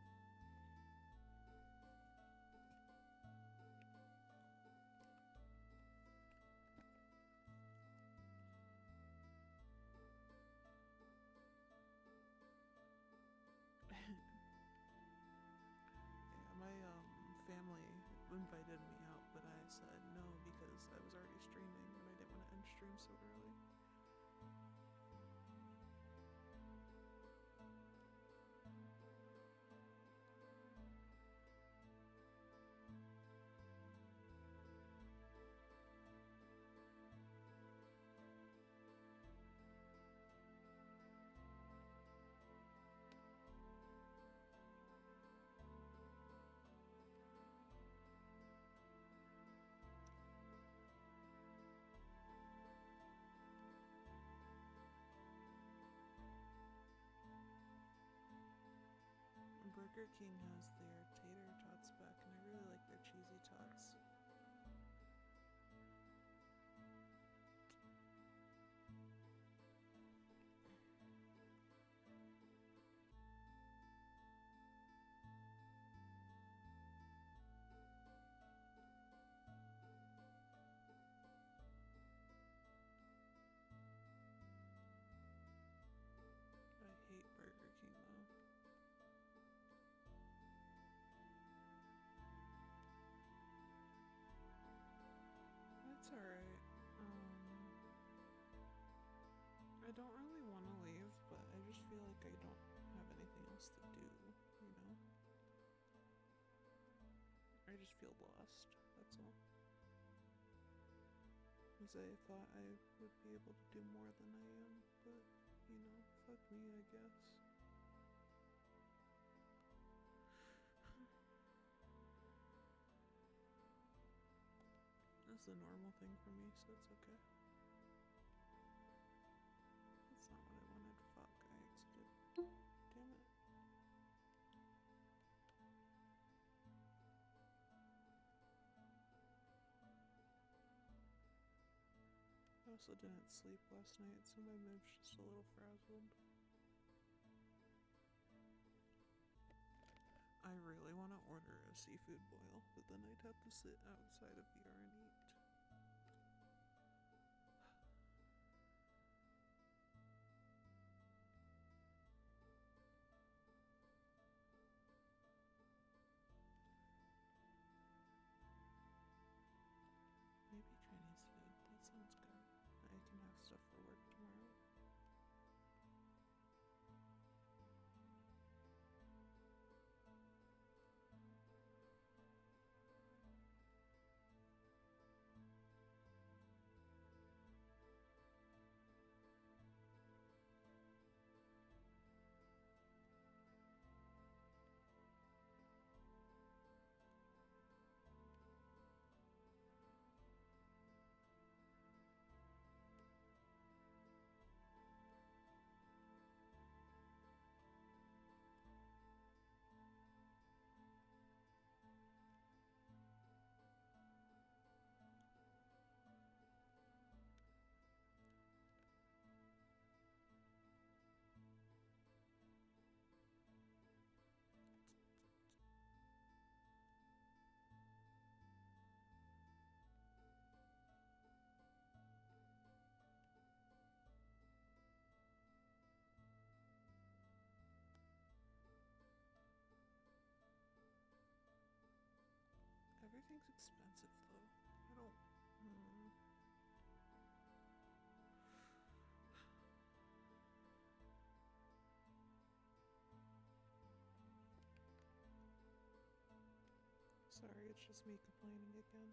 Yeah, my family invited me out, but I said no because I was already streaming and I didn't want to end stream so early. Burger King has their tater tots back, and I really like their cheesy tots. I hate Burger King though. That's alright. don't really want to leave, but I just feel like I don't have anything else to do, you know? I just feel lost, that's all. Because I thought I would be able to do more than I am, but, you know, fuck me, I guess. That's the normal thing for me, so it's okay. That's not what I wanted. Fuck, I exited. Damn it. I also didn't sleep last night, so my mood's just a little frazzled. I really want to order a seafood boil, but then I'd have to sit outside of VR and eat. Maybe Chinese food. That sounds good. I can have stuff for work tomorrow. Everything's expensive though. I don't. Sorry, it's just me complaining again.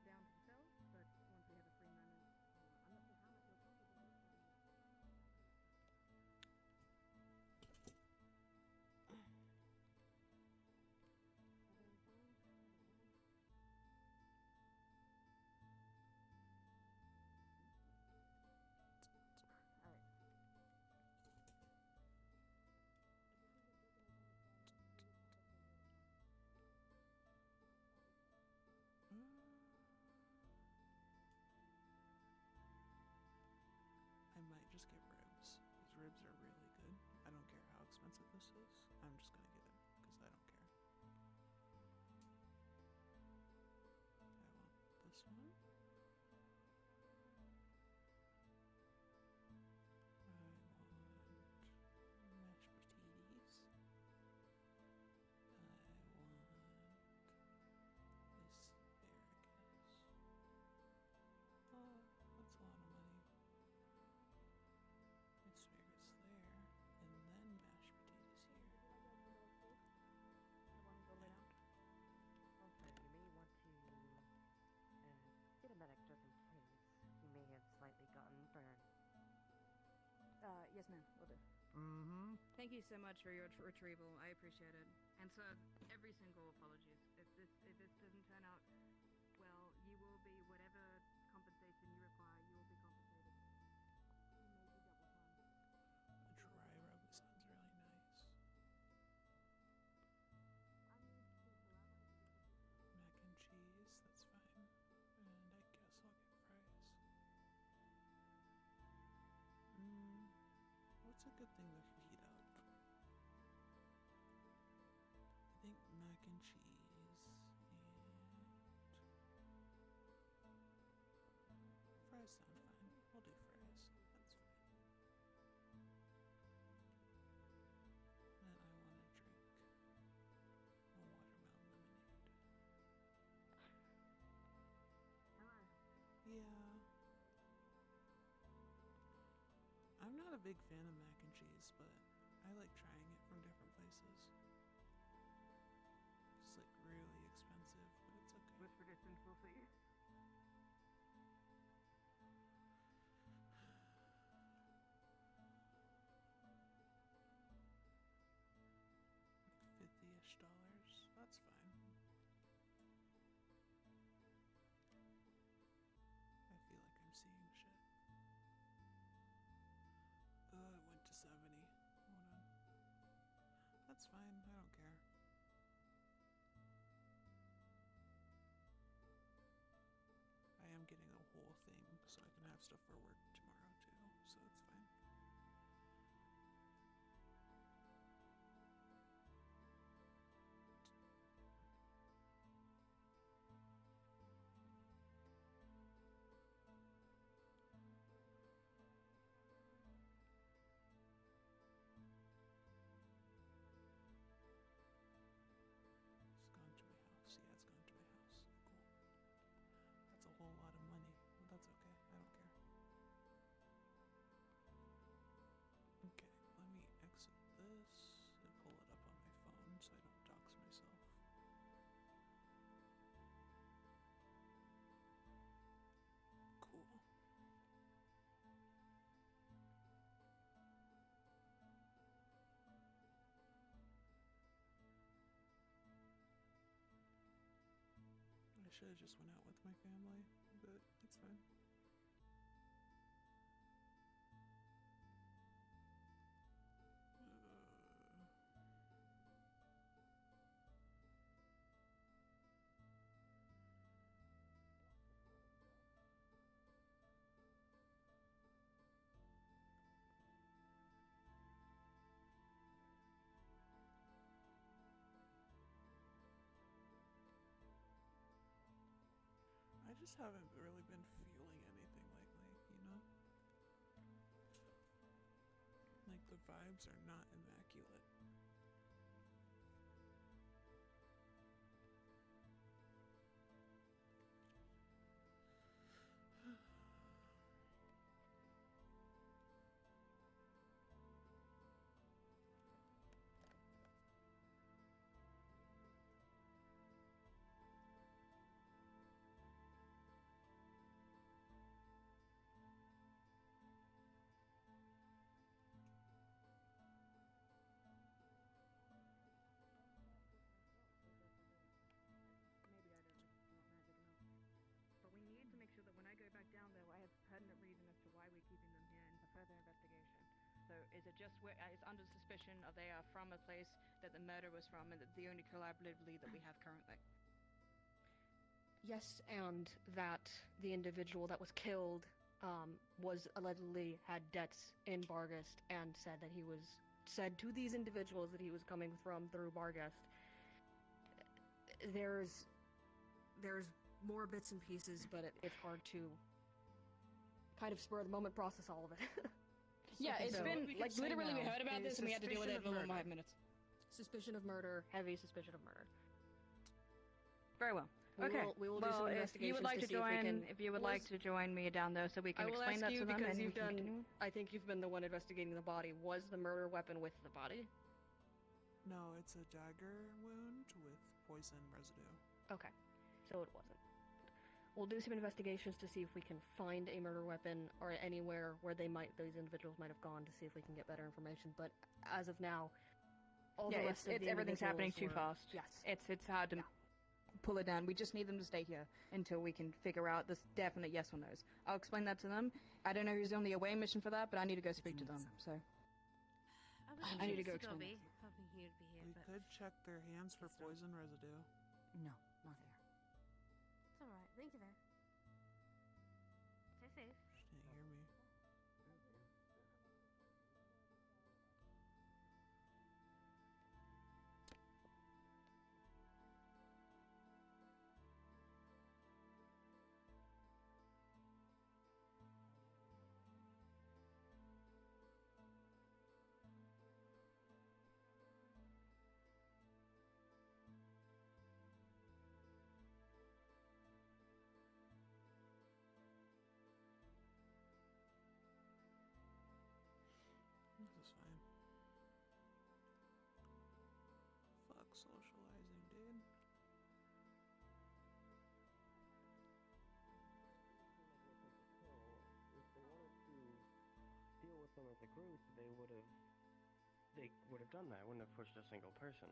Down to the cells, but once we have a free moment, I'm not sure how much you're comfortable with. I might just get ribs. These ribs are really good. I don't care how expensive this is. I'm just gonna get it because I don't care. I want this one. I want mashed potatoes. I want this asparagus. Oh, that's a lot of money. Asparagus there, and then mashed potatoes here. Also, you may want to get a medic just in case. He may have slightly gotten burned. Yes, ma'am. Will do. Mm-hmm. Thank you so much for your retrieval. I appreciate it. And sir, every single apologies. If this doesn't turn out well, you will be whatever compensation you require. You will be compensated. You may be double time. A dry rub sounds really nice. Mac and cheese, that's fine. And I guess I'll get fries. What's a Good thing they can heat up. I think mac and cheese and fries sound fine. We'll do fries. That's fine. Then I want to drink a watermelon lemonade. Hello. Yeah. I'm not a big fan of mac and cheese, but I like trying it from different places. It's like really expensive, but it's okay. Whisper distance, we'll see. Like $50-ish. That's fine. I feel like I'm seeing shit. It went to 70. Hold on. That's fine. I don't care. I am getting a whole thing so I can have stuff for work tomorrow too, so it's fine. It's gone to my house. Yeah, it's gone to my house. Cool. That's a whole lot of money. But that's okay. I don't care. Okay, let me exit this and pull it up on my phone so I don't dox myself. Cool. I should have just went out with my family, but it's fine. I just haven't really been feeling anything lately, you know? Like, the vibes are not immaculate. Maybe I don't, it's not magic enough. But we need to make sure that when I go back down there, I have pertinent reason as to why we're keeping them here and for further investigation. So is it just it's under suspicion of they are from a place that the murder was from and that the only collaborative lead that we have currently? Yes, and that the individual that was killed was allegedly had debts in Bargast and said that he was said to these individuals that he was coming from through Bargast. There's more bits and pieces, but it's hard to kind of spur of the moment process all of it. Yeah, it's been like literally we heard about this and we had to deal with it in 5 minutes. Suspicion of murder, heavy suspicion of murder. Very well. Okay. We will do some if you would investigations like to to see if we join, can- if you would like to join me down there, so we can I will explain ask that you to them, because and we you've can done. continue. I think you've been the one investigating the body. Was the murder weapon with the body? No, it's a dagger wound with poison residue. Okay, so it wasn't. We'll do some investigations to see if we can find a murder weapon or anywhere where those individuals might have gone to see if we can get better information. But as of now, all the rest of the everything's happening too individuals fast. Yes. It's hard to pull it down. We just need them to stay here until we can figure out this definite yes or no's. I'll explain that to them. I don't know who's on the away mission for that, but I need to go speak to them. So I need to go explain. Hoping he would be here, We but could check their hands for poison residue. no, not here. It's alright. Thank you there. Stay safe. She can't hear me. them as a group, they would have done that. Wouldn't have pushed a single person.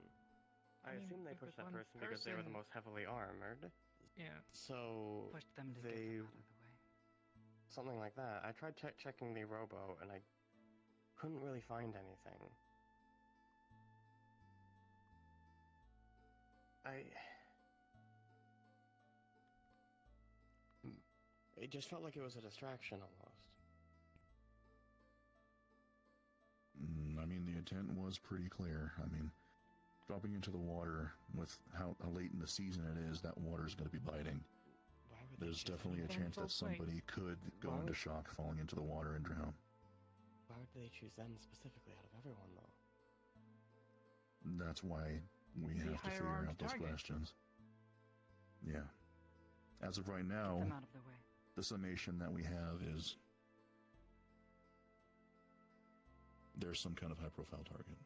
I mean, assume they if pushed it's that one person because they were the most heavily armored. Yeah. So Push them to they get them out of the way. something like that. I tried checking the rowboat and I couldn't really find anything. It just felt like it was a distraction almost. I mean, the intent was pretty clear. I mean, dropping into the water with how late in the season it is, that water is going to be biting. There's definitely a chance that somebody could go into shock falling into the water and drown. Why would they choose them specifically out of everyone, though? That's why we have to figure out those questions. Yeah. As of right now, Get them out of the way. the summation that we have is there's some kind of high-profile target.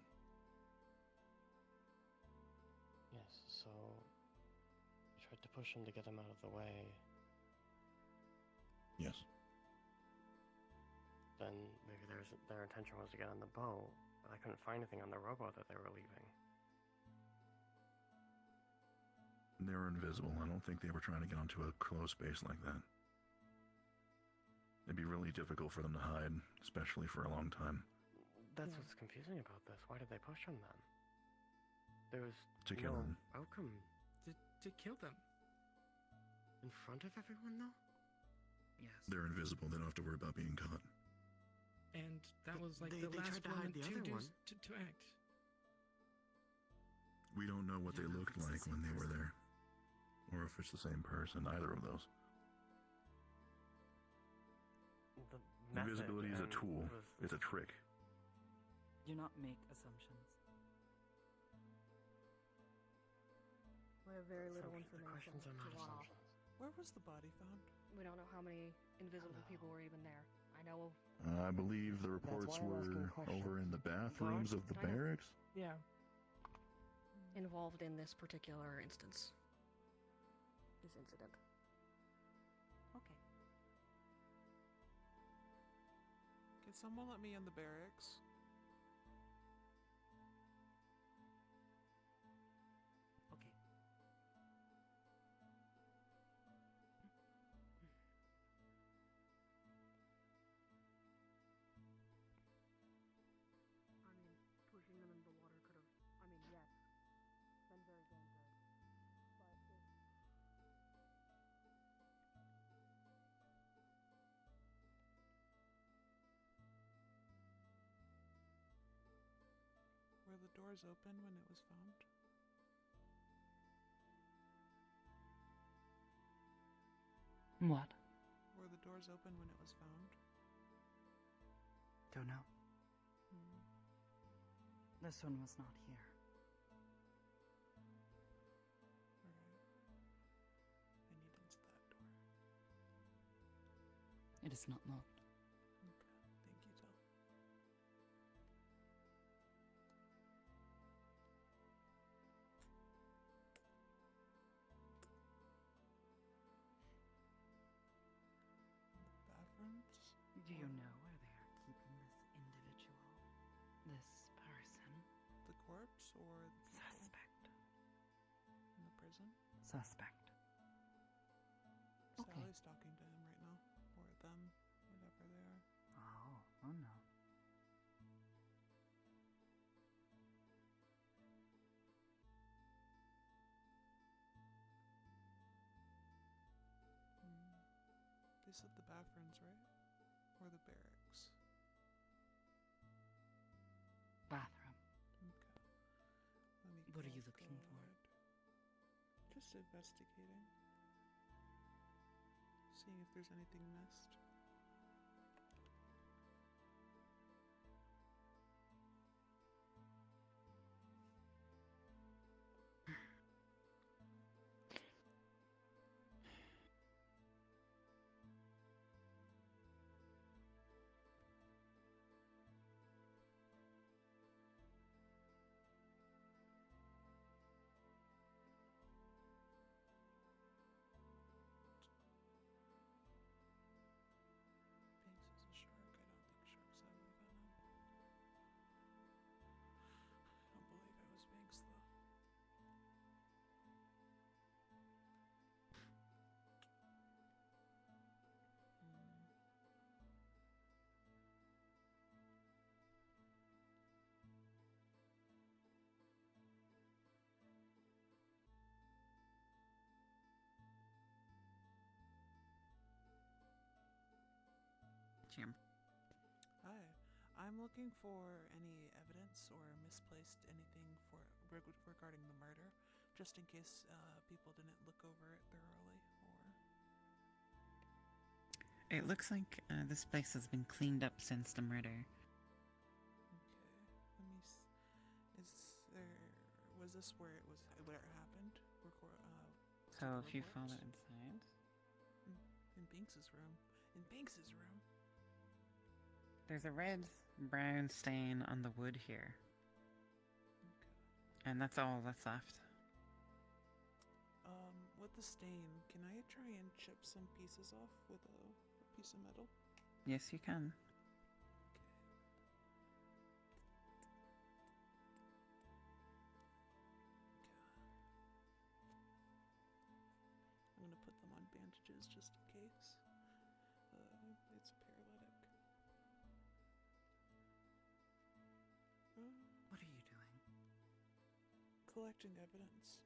Yes, so I tried to push them to get them out of the way. Yes. Then maybe their intention was to get on the boat, but I couldn't find anything on the rowboat that they were leaving. They were invisible. I don't think they were trying to get onto a closed space like that. It'd be really difficult for them to hide, especially for a long time. That's what's confusing about this. Why did they push them then? There was To kill no them. outcome. To kill them. In front of everyone, though? Yes. They're invisible. They don't have to worry about being caught. And that was like they the last tried to hide one the other one. to act. We don't know what they looked like when they were there. Or if it's the same person, either of those. Invisibility is a tool. It's a trick. Do not make assumptions. We have very little The information questions are to not run off. assumptions. Where was the body found? We don't know how many invisible people were even there. I know of I believe the reports why I'm asking were questions. over in the bathrooms of the I know. barracks. Yeah. involved in this particular instance. This incident. Okay. Can someone let me in the barracks? Okay. I mean, pushing them in the water could have, I mean, yes, been very dangerous. But if Were the doors open when it was found? What? Were the doors open when it was found? Don't know. Hmm. This one was not here. Alright. I need into that door. It is not locked. Okay. Thank you, Del. The bathrooms? Do you know where they are keeping this individual? This person? The corpse or the people Suspect. in the prison? Suspect. Okay. Sally's talking to him right now. Or them, whatever they are. Oh no. Hmm. They said the bathrooms, right? Or the barracks? Bathroom. Okay. Let me What are you go looking for? forward. Just investigating. Seeing if there's anything missed. here? Hi. I'm looking for any evidence or misplaced anything regarding the murder, just in case people didn't look over it thoroughly, or... It looks like this place has been cleaned up since the murder. Let me was this where it happened? So if you follow inside... In Binks's room. In Binks's room? There's a red-brown stain on the wood here. Okay. And that's all that's left. With the stain, can I try and chip some pieces off with a piece of metal? Yes, you can. I'm gonna put them on bandages just in case. It's paralytic. What are you doing? Collecting evidence.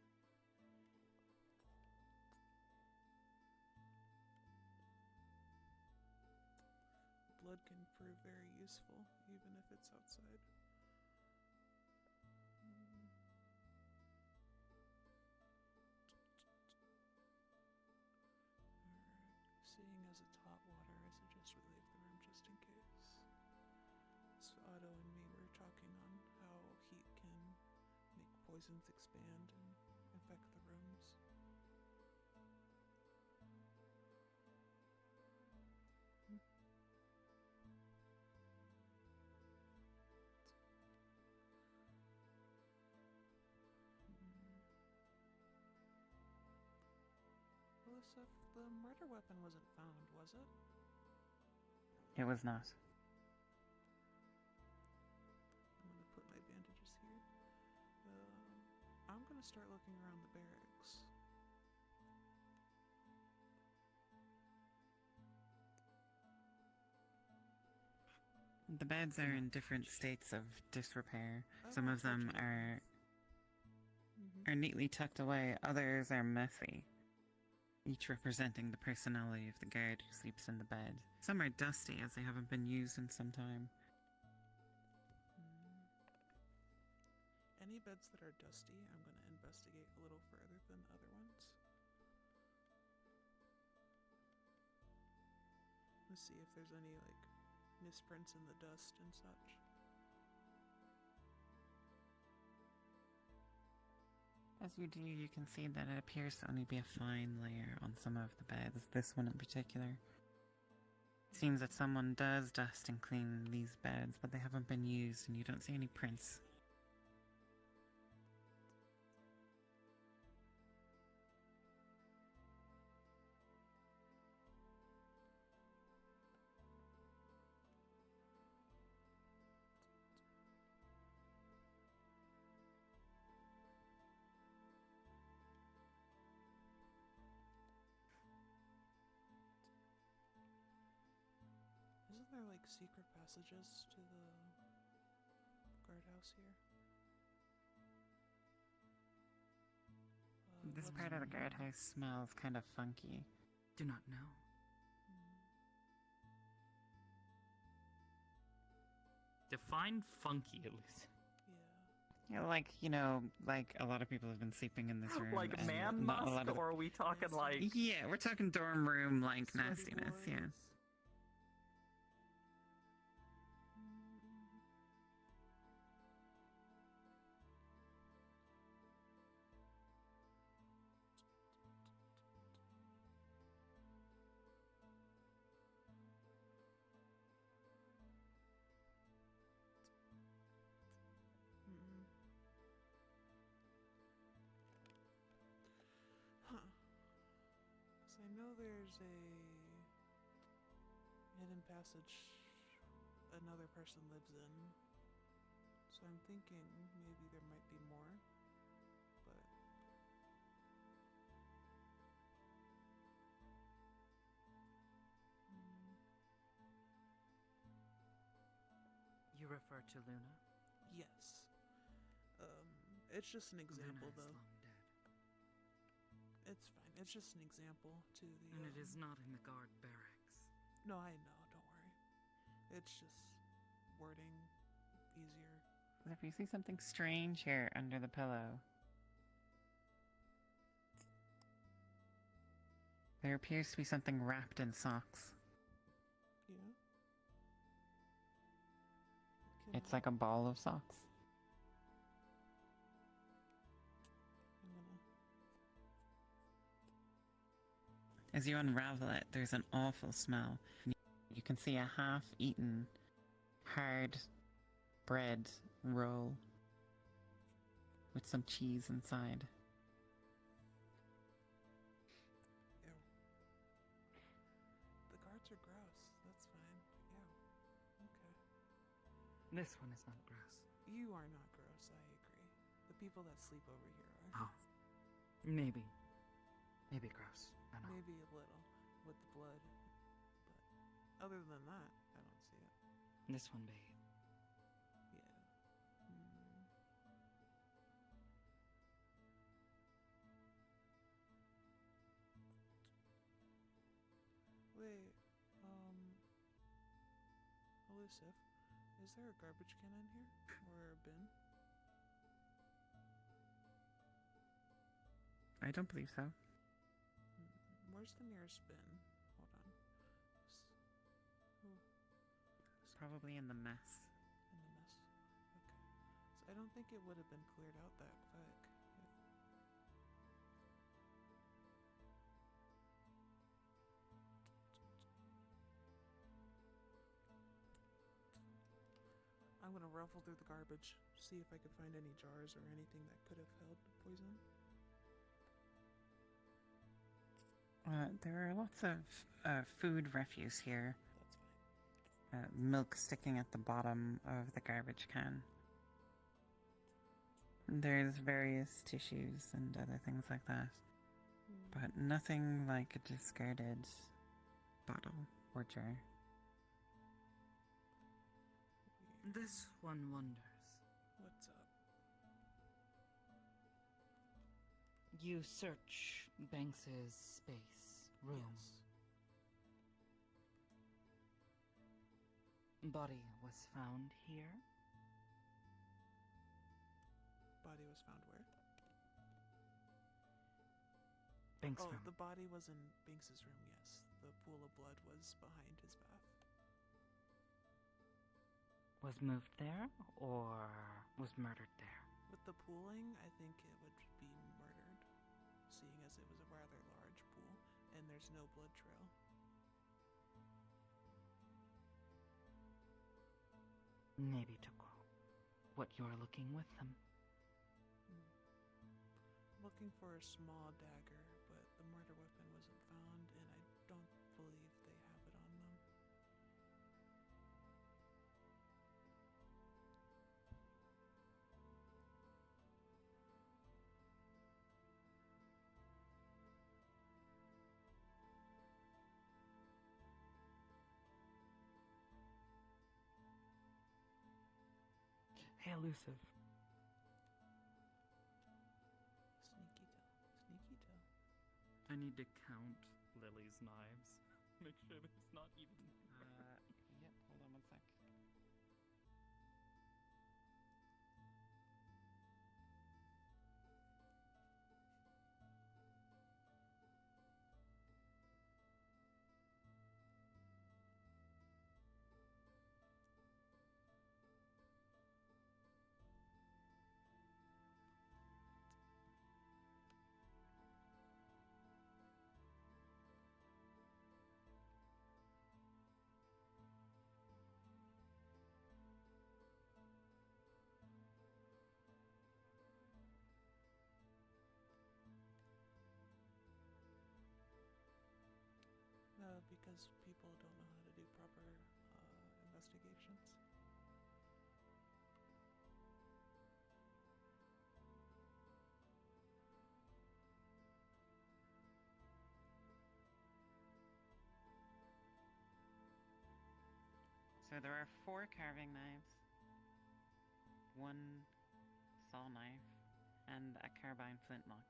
Blood can prove very useful, even if it's outside. Seeing as it's hot water, I suggest we leave the room just in case. So Otto and me were talking on how heat can make poisons expand and infect the rooms. Melissa, the murder weapon wasn't found, was it? It was not. I'm gonna put my bandages here. I'm gonna start looking around the barracks. The beds are in different states of disrepair. Some of them are neatly tucked away, others are messy, each representing the personality of the guard who sleeps in the bed. Some are dusty as they haven't been used in some time. Any beds that are dusty, I'm going to investigate a little further than other ones. Let's see if there's any, misprints in the dust and such. As you do, you can see that it appears to only be a fine layer on some of the beds, this one in particular. It seems that someone does dust and clean these beds, but they haven't been used and you don't see any prints. Isn't there, secret passages to the guardhouse here? This part of the guardhouse smells kind of funky. Do not know. Define funky, at least. Yeah, like a lot of people have been sleeping in this room. Like man musk, or are we talking Yeah, we're talking dorm room nastiness, yeah. So I know there's a hidden passage another person lives in. So I'm thinking maybe there might be more, but... You refer to Luna? Yes. It's just an example, Luna is though. long dead. It's fine. It's just an example to the... And it is not in the guard barracks. No, I know. Don't worry. It's just wording easier. If you see something strange here under the pillow, there appears to be something wrapped in socks. Yeah. It's like a ball of socks. As you unravel it, there's an awful smell. You can see a half-eaten, hard bread roll with some cheese inside. Ew. The guards are gross. That's fine. Ew. Okay. This one is not gross. You are not gross, I agree. The people that sleep over here are. Oh. Maybe. Maybe gross. I don't know. Maybe a little with the blood. But other than that, I don't see it. This one, babe. Yeah. Wait, Elusive, is there a garbage can in here? Or a bin? I don't believe so. Where's the nearest bin? Hold on. Probably in the mess. In the mess. Okay. So I don't think it would have been cleared out that quick. I'm gonna ruffle through the garbage, see if I could find any jars or anything that could have held poison. There are lots of food refuse here. That's fine. Milk sticking at the bottom of the garbage can. There's various tissues and other things like that. But nothing like a discarded bottle or jar. This one wonders. What's up? You search Banks's space, room. Yes. Body was found here? Body was found where? Banks' Oh, room. the body was in Banks's room, yes. The pool of blood was behind his bath. Was moved there, or was murdered there? With the pooling, I think it would be murdered, seeing as it was a rather large pool, and there's no blood trail. Maybe took what you're looking with them. Looking for a small dagger, but the murder weapon wasn't found, and I don't believe they have it on them. Hey, Elusive. Sneaky tail. I need to count Lily's knives. Make sure there's not even... Yep, hold on one sec. Because people don't know how to do proper investigations. So there are 4 carving knives, 1 saw knife, and a carbine flintlock.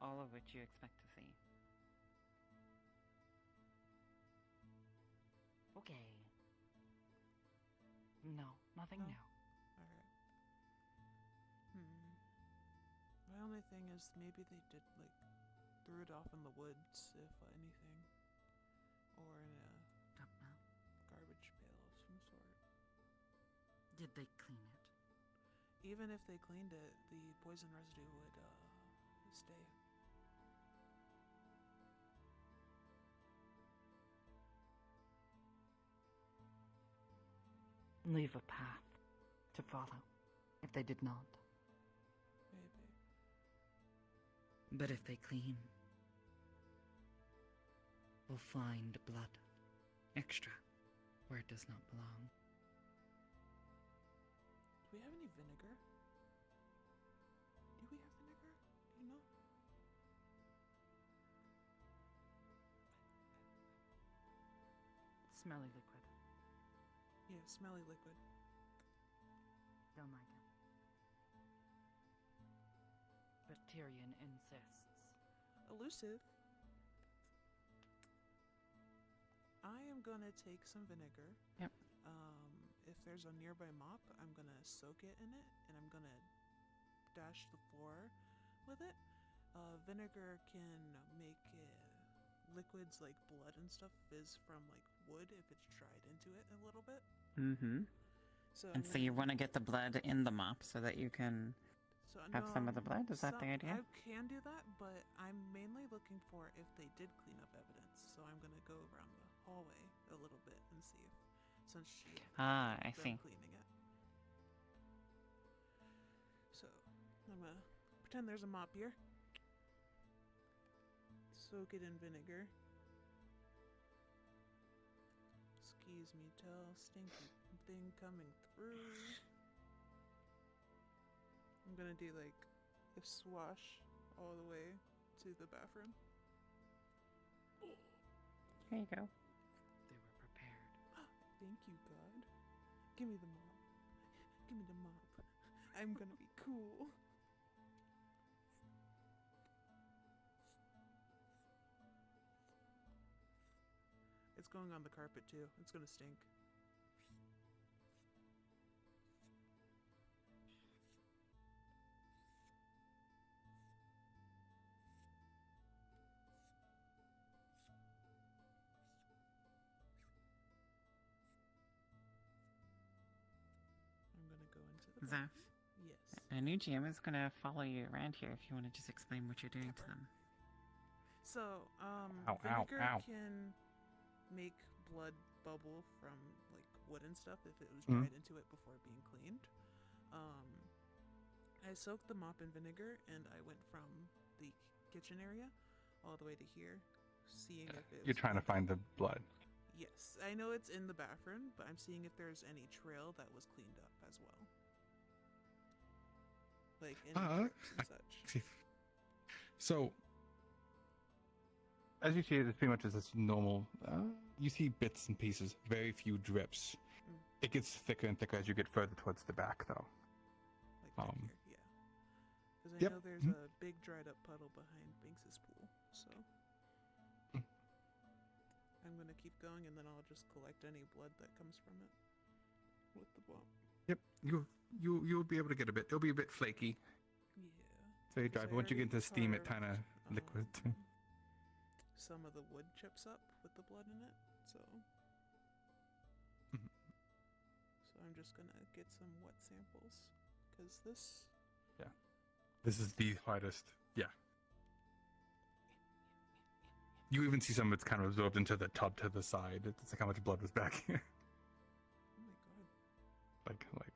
All of which you expect to see. Okay. No, nothing new. Alright. My only thing is maybe they did, like, threw it off in the woods, if anything. Or in a garbage pail of some sort. Did they clean it? Even if they cleaned it, the poison residue would, stay. Leave a path to follow, if they did not. Maybe. But if they clean, we'll find blood extra where it does not belong. Do we have any vinegar? Do we have vinegar? Do you know? Smelly liquid. Yeah, smelly liquid. Don't like it. But Tyrion insists. Elusive. I am gonna take some vinegar. Yep. If there's a nearby mop, I'm gonna soak it in it, and I'm gonna dash the floor with it. Vinegar can make liquids like blood and stuff fizz from like wood if it's dried into it a little bit. Mm-hmm. So And so you want to get the blood in the mop so that you can have some of the blood? Is that the idea? I can do that, but I'm mainly looking for if they did clean up evidence. So I'm gonna go around the hallway a little bit and see if, since she I see. cleaning it. So I'm gonna pretend there's a mop here. Soak it in vinegar. Excuse me, tell stinky thing coming through. I'm gonna do like a swash all the way to the bathroom. There you go. They were prepared. Thank you, God. Give me the mop. Give me the mop. I'm gonna be cool. It's going on the carpet too. It's gonna stink. I'm gonna go into the Zeph? bathroom. Yes. A new GM is going to follow you around here if you want to just explain what you're doing to them. So, Ow, vinegar ow. can make blood bubble from like wood and stuff if it was Mhm. dried into it before being cleaned. I soaked the mop in vinegar and I went from the kitchen area all the way to here, seeing if it was You're trying to cleaned find up. the blood. Yes, I know it's in the bathroom, but I'm seeing if there's any trail that was cleaned up as well. Like any drips and such. So, as you see it, it's pretty much as this normal. You see bits and pieces, very few drips. It gets thicker and thicker as you get further towards the back, though. Like here, yeah. Because I Yep. know there's a big dried up puddle behind Binks's pool, so I'm gonna keep going, and then I'll just collect any blood that comes from it with the bomb. Yep, you'll be able to get a bit. It'll be a bit flaky. Yeah. It's very dry, Because but I once you get already into steam, it carved, kind of liquid. Some of the wood chips up with the blood in it, so. Mhm. So I'm just gonna get some wet samples, because this. Yeah, this is the hardest. Yeah. You even see some of it's kind of absorbed into the tub to the side. It's like how much blood was back here. Oh my god.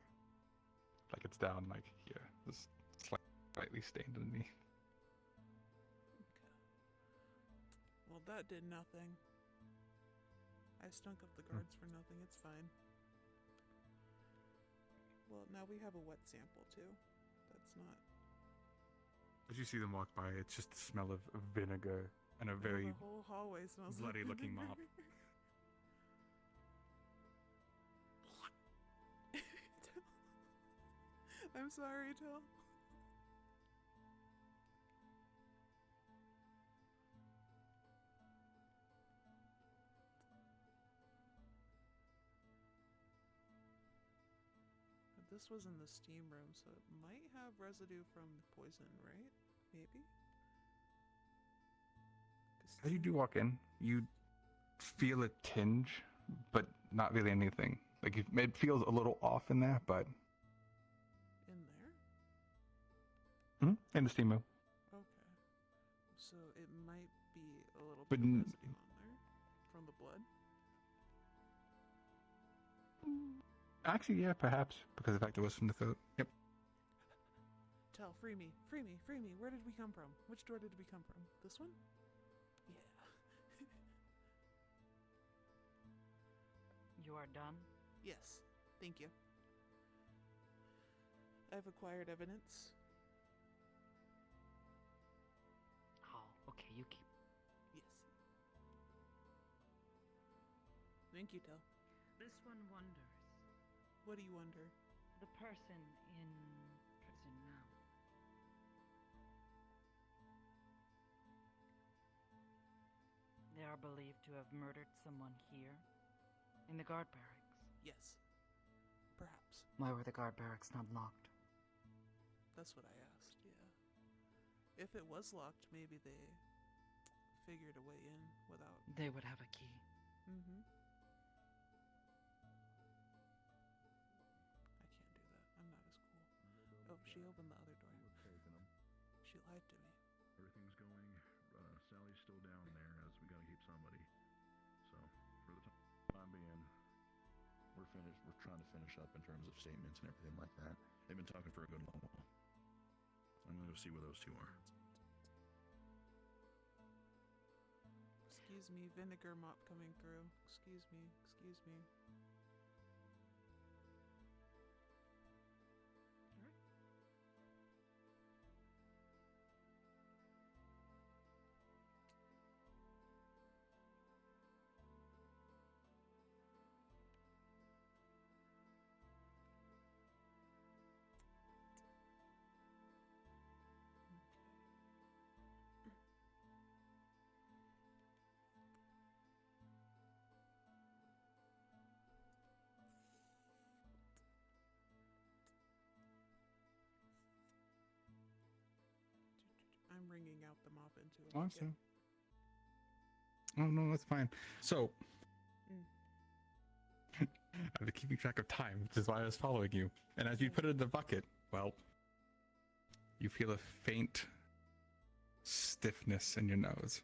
Like it's down like here. It's slightly stained underneath. Well, that did nothing. I stunk up the guards for nothing. It's fine. Well, now we have a wet sample too. That's not. As you see them walk by, it's just the smell of vinegar and a very The whole hallway smells bloody like looking mop. I'm sorry, Till. this was in the steam room, so it might have residue from the poison, right? Maybe? As you do walk in, you feel a tinge, but not really anything. Like it feels a little off in there, but In there? in the steam room. Okay. So it might be a little But bit of residue on there from the blood. Actually, yeah, perhaps because the fact it was from the throat. Yep. Tell, free me, free me, free me. Where did we come from? Which door did we come from? This one? Yeah. You are done? Yes. Thank you. I've acquired evidence. Oh, okay, you keep... Yes. Thank you, Tell. This one wonders. What do you wonder? The person in prison now. They are believed to have murdered someone here, in the guard barracks. Yes. Perhaps. Why were the guard barracks not locked? That's what I asked, yeah. If it was locked, maybe they figured a way in without... They would have a key. Mm-hmm. I can't do that. I'm not as cool. Oh, she opened the other door. She lied to me. Everything's going. Sally's still down there, as we gotta keep somebody. So, for the time being, we're finished. We're trying to finish up in terms of statements and everything like that. They've been talking for a good long while. I'm gonna go see where those two are. Excuse me, vinegar mop coming through. Excuse me, excuse me. I'm wringing out the mop into it. Oh, I'm sorry. Oh no, that's fine. So, I've been keeping track of time, which is why I was following you. And as you put it in the bucket, well, you feel a faint stiffness in your nose.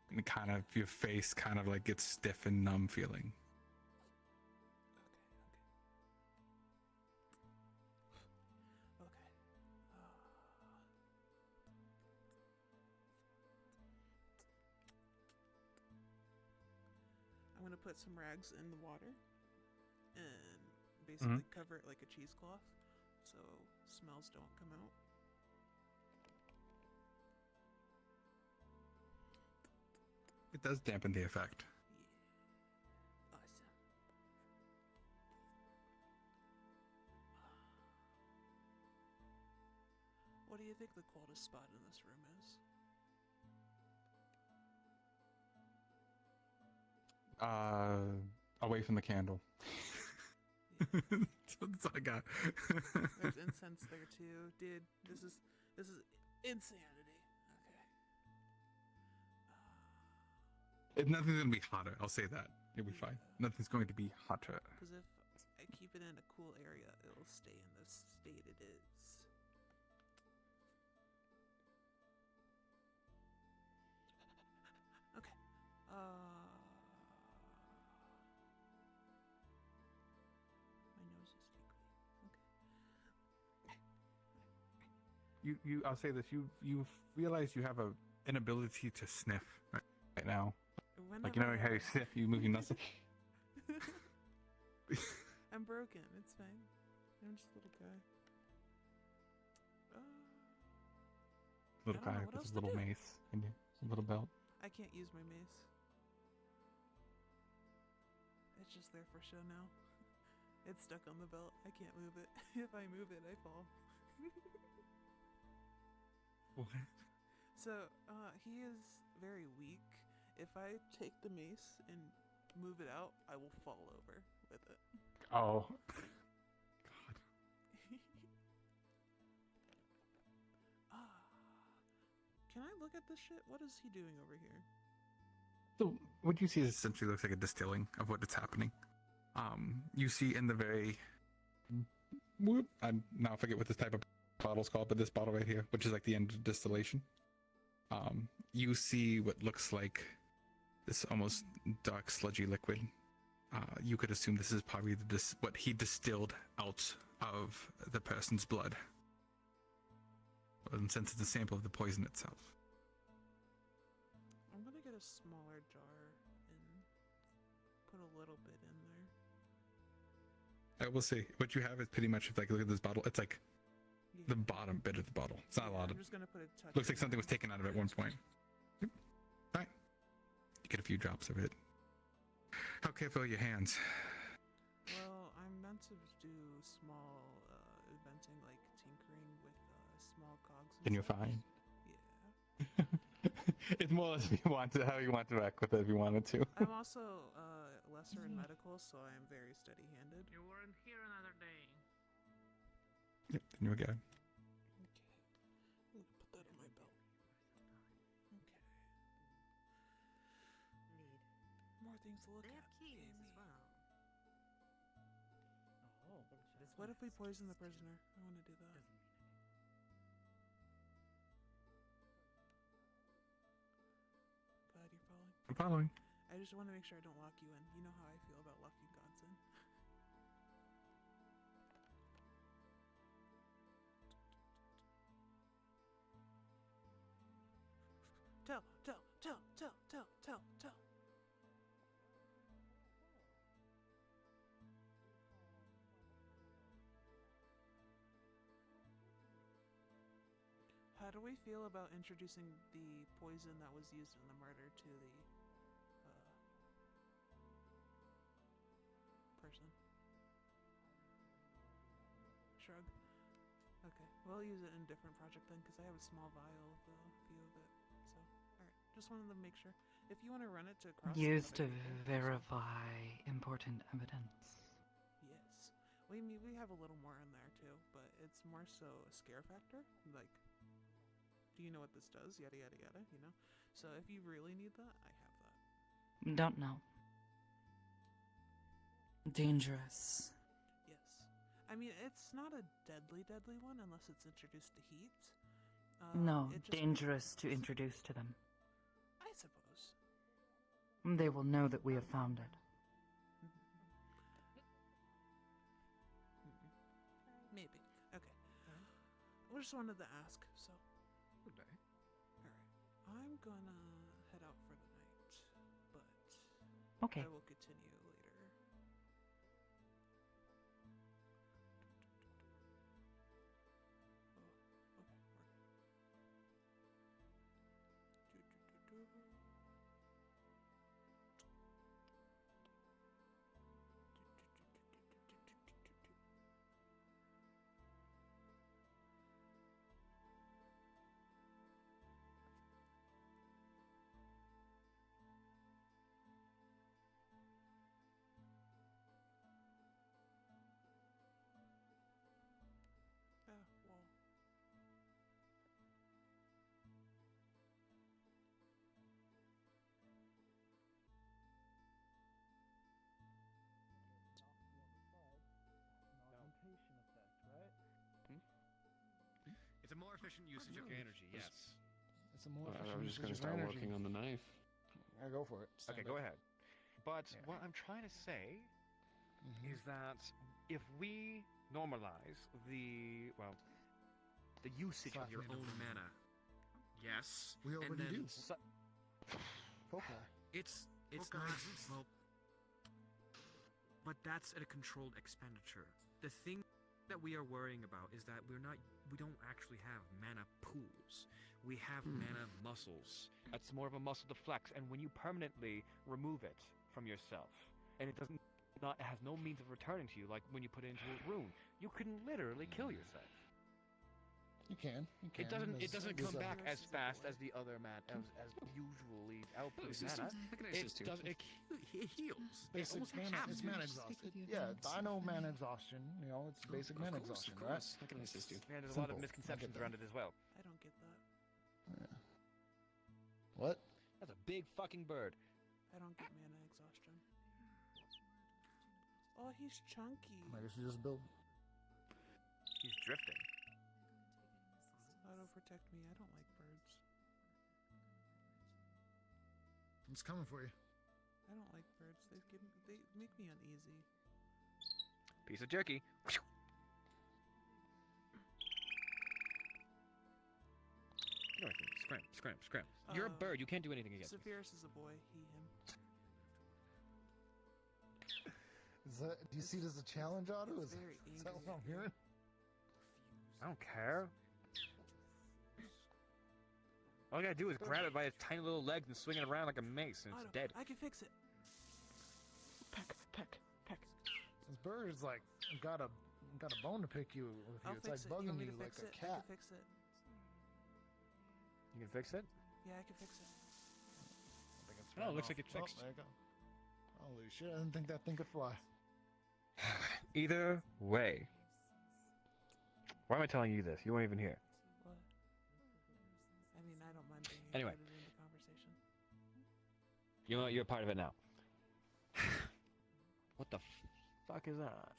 And kind of your face kind of like gets stiff and numb feeling. I'm gonna put some rags in the water and basically cover it like a cheesecloth so smells don't come out. It does dampen the effect. Awesome. What do you think the coldest spot in this room is? Away from the candle. That's all I got. There's incense there too, dude. This is insanity. Okay. Nothing's gonna be hotter. I'll say that. It'll be fine. Nothing's going to be hotter. Because if I keep it in a cool area, it'll stay in the state it is. Okay. My nose is tickly. Okay. I'll say this. You realize you have an inability to sniff right now. Like, you know how you sniff, you move your nostrils. I'm broken. It's fine. I'm just a little guy. Little guy with a little mace and a little belt. I can't use my mace. It's just there for show now. It's stuck on the belt. I can't move it. If I move it, I fall. What? So, he is very weak. If I take the mace and move it out, I will fall over with it. Oh. Can I look at this shit? What is he doing over here? So what you see is essentially looks like a distilling of what is happening. You see in the very, I now forget what this type of bottle's called, but this bottle right here, which is like the end of distillation. You see what looks like this almost dark, sludgy liquid. You could assume this is probably what he distilled out of the person's blood. And since it's a sample of the poison itself. I'm gonna get a smaller jar and put a little bit in there. I will say, what you have is pretty much, if like look at this bottle, it's like the bottom bit of the bottle. It's not a lot of. I'm just gonna put a touch. Looks like something was taken out of it at one point. Yep. Right. You get a few drops of it. How careful are your hands? Well, I'm meant to do small inventing, like tinkering with small cogs. Then you're fine. Yeah. It's more or less if you want to, how you want to act with it if you wanted to. I'm also lesser in medical, so I am very steady-handed. You weren't here another day. Yep, then you're good. Okay. Put that in my belt. Okay. More things to look They at. have keys as well. What if we poison the prisoner? I want to do that. Glad you're following. I'm following. I just want to make sure I don't lock you in. You know how I feel about locking gods in. Tell. How do we feel about introducing the poison that was used in the murder to the person? Shrug. Okay, we'll use it in a different project then, because I have a small vial of a few of it. So, alright, just wanted to make sure. If you want to run it to cross... Used to verify important evidence. Yes. We have a little more in there too, but it's more so a scare factor. Like, do you know what this does? Yada yada yada, you know? So if you really need that, I have that. Don't know. Dangerous. Yes. I mean, it's not a deadly one unless it's introduced to heat. No, it just dangerous to introduce to them. I suppose. They will know that we have found it. Maybe. Okay. I just wanted to ask, so. Good day. Alright. I'm gonna head out for the night, but Okay. I will continue later. Well. Augmentation effect, right? It's a more efficient usage of energy, yes. It's a more I efficient was just gonna usage of start energy. working on the knife. Yeah, go for it. Stand Okay, up. go ahead. But Yeah. what I'm trying to say is that if we normalize the usage of your own mana, yes, We and already then do. Folklore. it's Folklore not exists. well, but that's at a controlled expenditure. The thing that we are worrying about is that we don't actually have mana pools. We have mana muscles. That's more of a muscle to flex, and when you permanently remove it from yourself, and it has no means of returning to you, like when you put it into a rune, you can literally kill yourself. You can. It doesn't. It doesn't come back as as fast as the other as usually output mana. It heals. Basic almost mana. halves It's you. mana exhaustion. Yeah, I know mana exhaustion. You know, it's basic mana exhaustion, right? How can I assist you? Man, there's a lot of Simple. misconceptions around it as well. I don't get that. Yeah. What? That's a big fucking bird. I don't get mana exhaustion. Oh, he's chunky. I guess you just build. He's drifting. Auto protect me. I don't like birds. It's coming for you. I don't like birds. They make me uneasy. Piece of jerky. Scram. You're a bird. You can't do anything against me. Severus is a boy. He, him. Do you see it as a challenge, Otto? Is that what I'm hearing? I don't care. All I gotta do is grab it by its tiny little legs and swing it around like a mace, and it's dead. I can fix it. Peck. This bird is like got a bone to pick you with you. It's like bugging you like a cat. I can fix it. You can fix it? Yeah, I can fix it. Oh, it looks like it's fixed. There you go. Holy shit! I didn't think that thing could fly. Either way. Why am I telling you this? You weren't even here. What? I mean, I don't mind being Anyway. included in the conversation. You know what? You're a part of it now. What the fuck is that?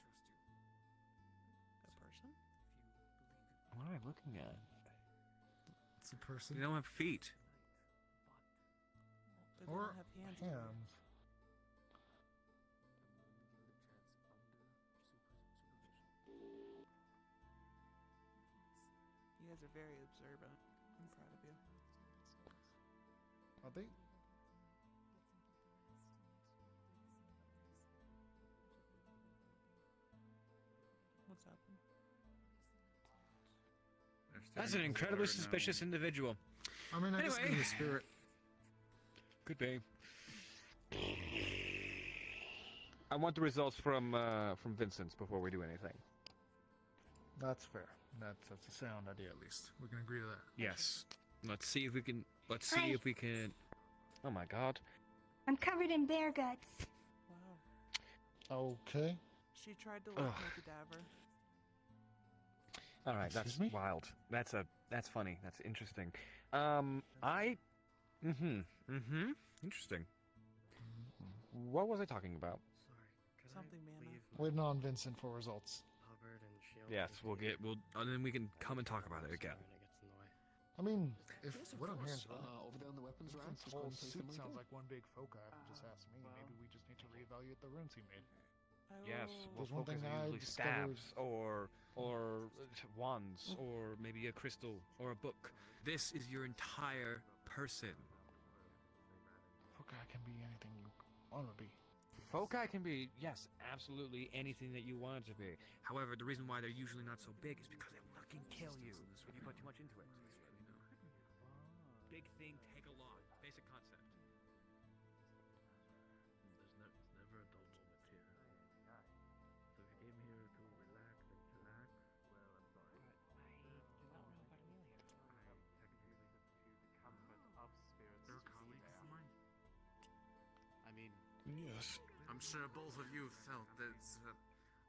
A person? What am I looking at? It's a person. They don't have feet. They don't Or have hands. hands. You guys are very observant. I'm proud of you. Are they? What's happened? That's an incredibly suspicious individual. I mean, I just Anyway. need the spirit. Could be. I want the results from Vincent's before we do anything. That's fair. That's a sound idea, at least. We can agree to that. Yes. Let's see if we can. Let's see if we can. Oh my God. I'm covered in bear guts. Wow. Okay. She tried to lick my cadaver. All right, that's wild. That's funny. That's interesting. Interesting. What was I talking about? Something mana. Waiting on Vincent for results. Yes, and then we can come and talk about it again. I mean, if what I'm hearing is over there on the weapons rack, Vincent's whole suit sounds like one big foci. If you just ask me, maybe we just need to reevaluate the runes he made. Yes, There's well, one thing focus I usually discovered. stabs or wands or maybe a crystal or a book. This is your entire person. Foci can be anything you want to be. Foci can be, yes, absolutely anything that you want it to be. However, the reason why they're usually not so big is because they fucking kill you when you put too much into it. Big thing, take a lot. Basic concept. There's never a dull moment here. So if you came here to relax and chillax, well, I'm sorry. I do not know about Amelia. I technically look to the comfort of spirits. They're colleagues of mine. I mean, Yes. I'm sure both of you felt there's an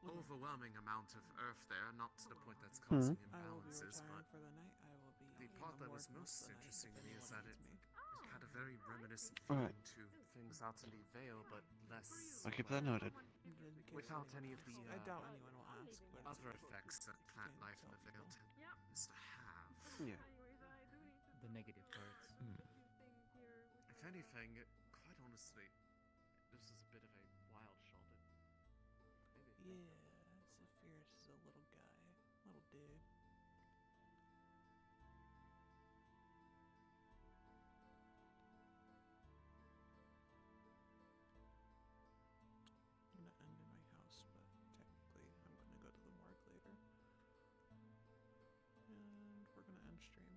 overwhelming amount of earth there, not to the point that's causing I will be imbalances, retiring but for the night. I will be. the in part that ward was most most of the night interesting if to me is anyone that it needs me. had a very reminiscent Alright. feeling to things out in the Vale, but less. I'll keep that noted. Without any of the I doubt anyone will ask. But other effects that plant life in the Vale tends to have. Yeah. The negative parts. If anything, quite honestly, this is a bit of a wild shot at maybe. Yeah, Zephyrus is a little guy, little dude. I'm gonna end in my house, but technically I'm gonna go to the morgue later. And we're gonna end stream.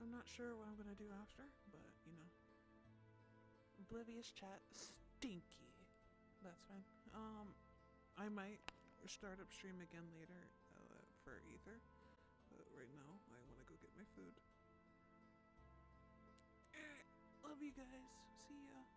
I'm not sure what I'm gonna do after, but you know. Oblivious chat stinky. That's fine. I might start up stream again later for either. But right now, I want to go get my food. Love you guys. See ya.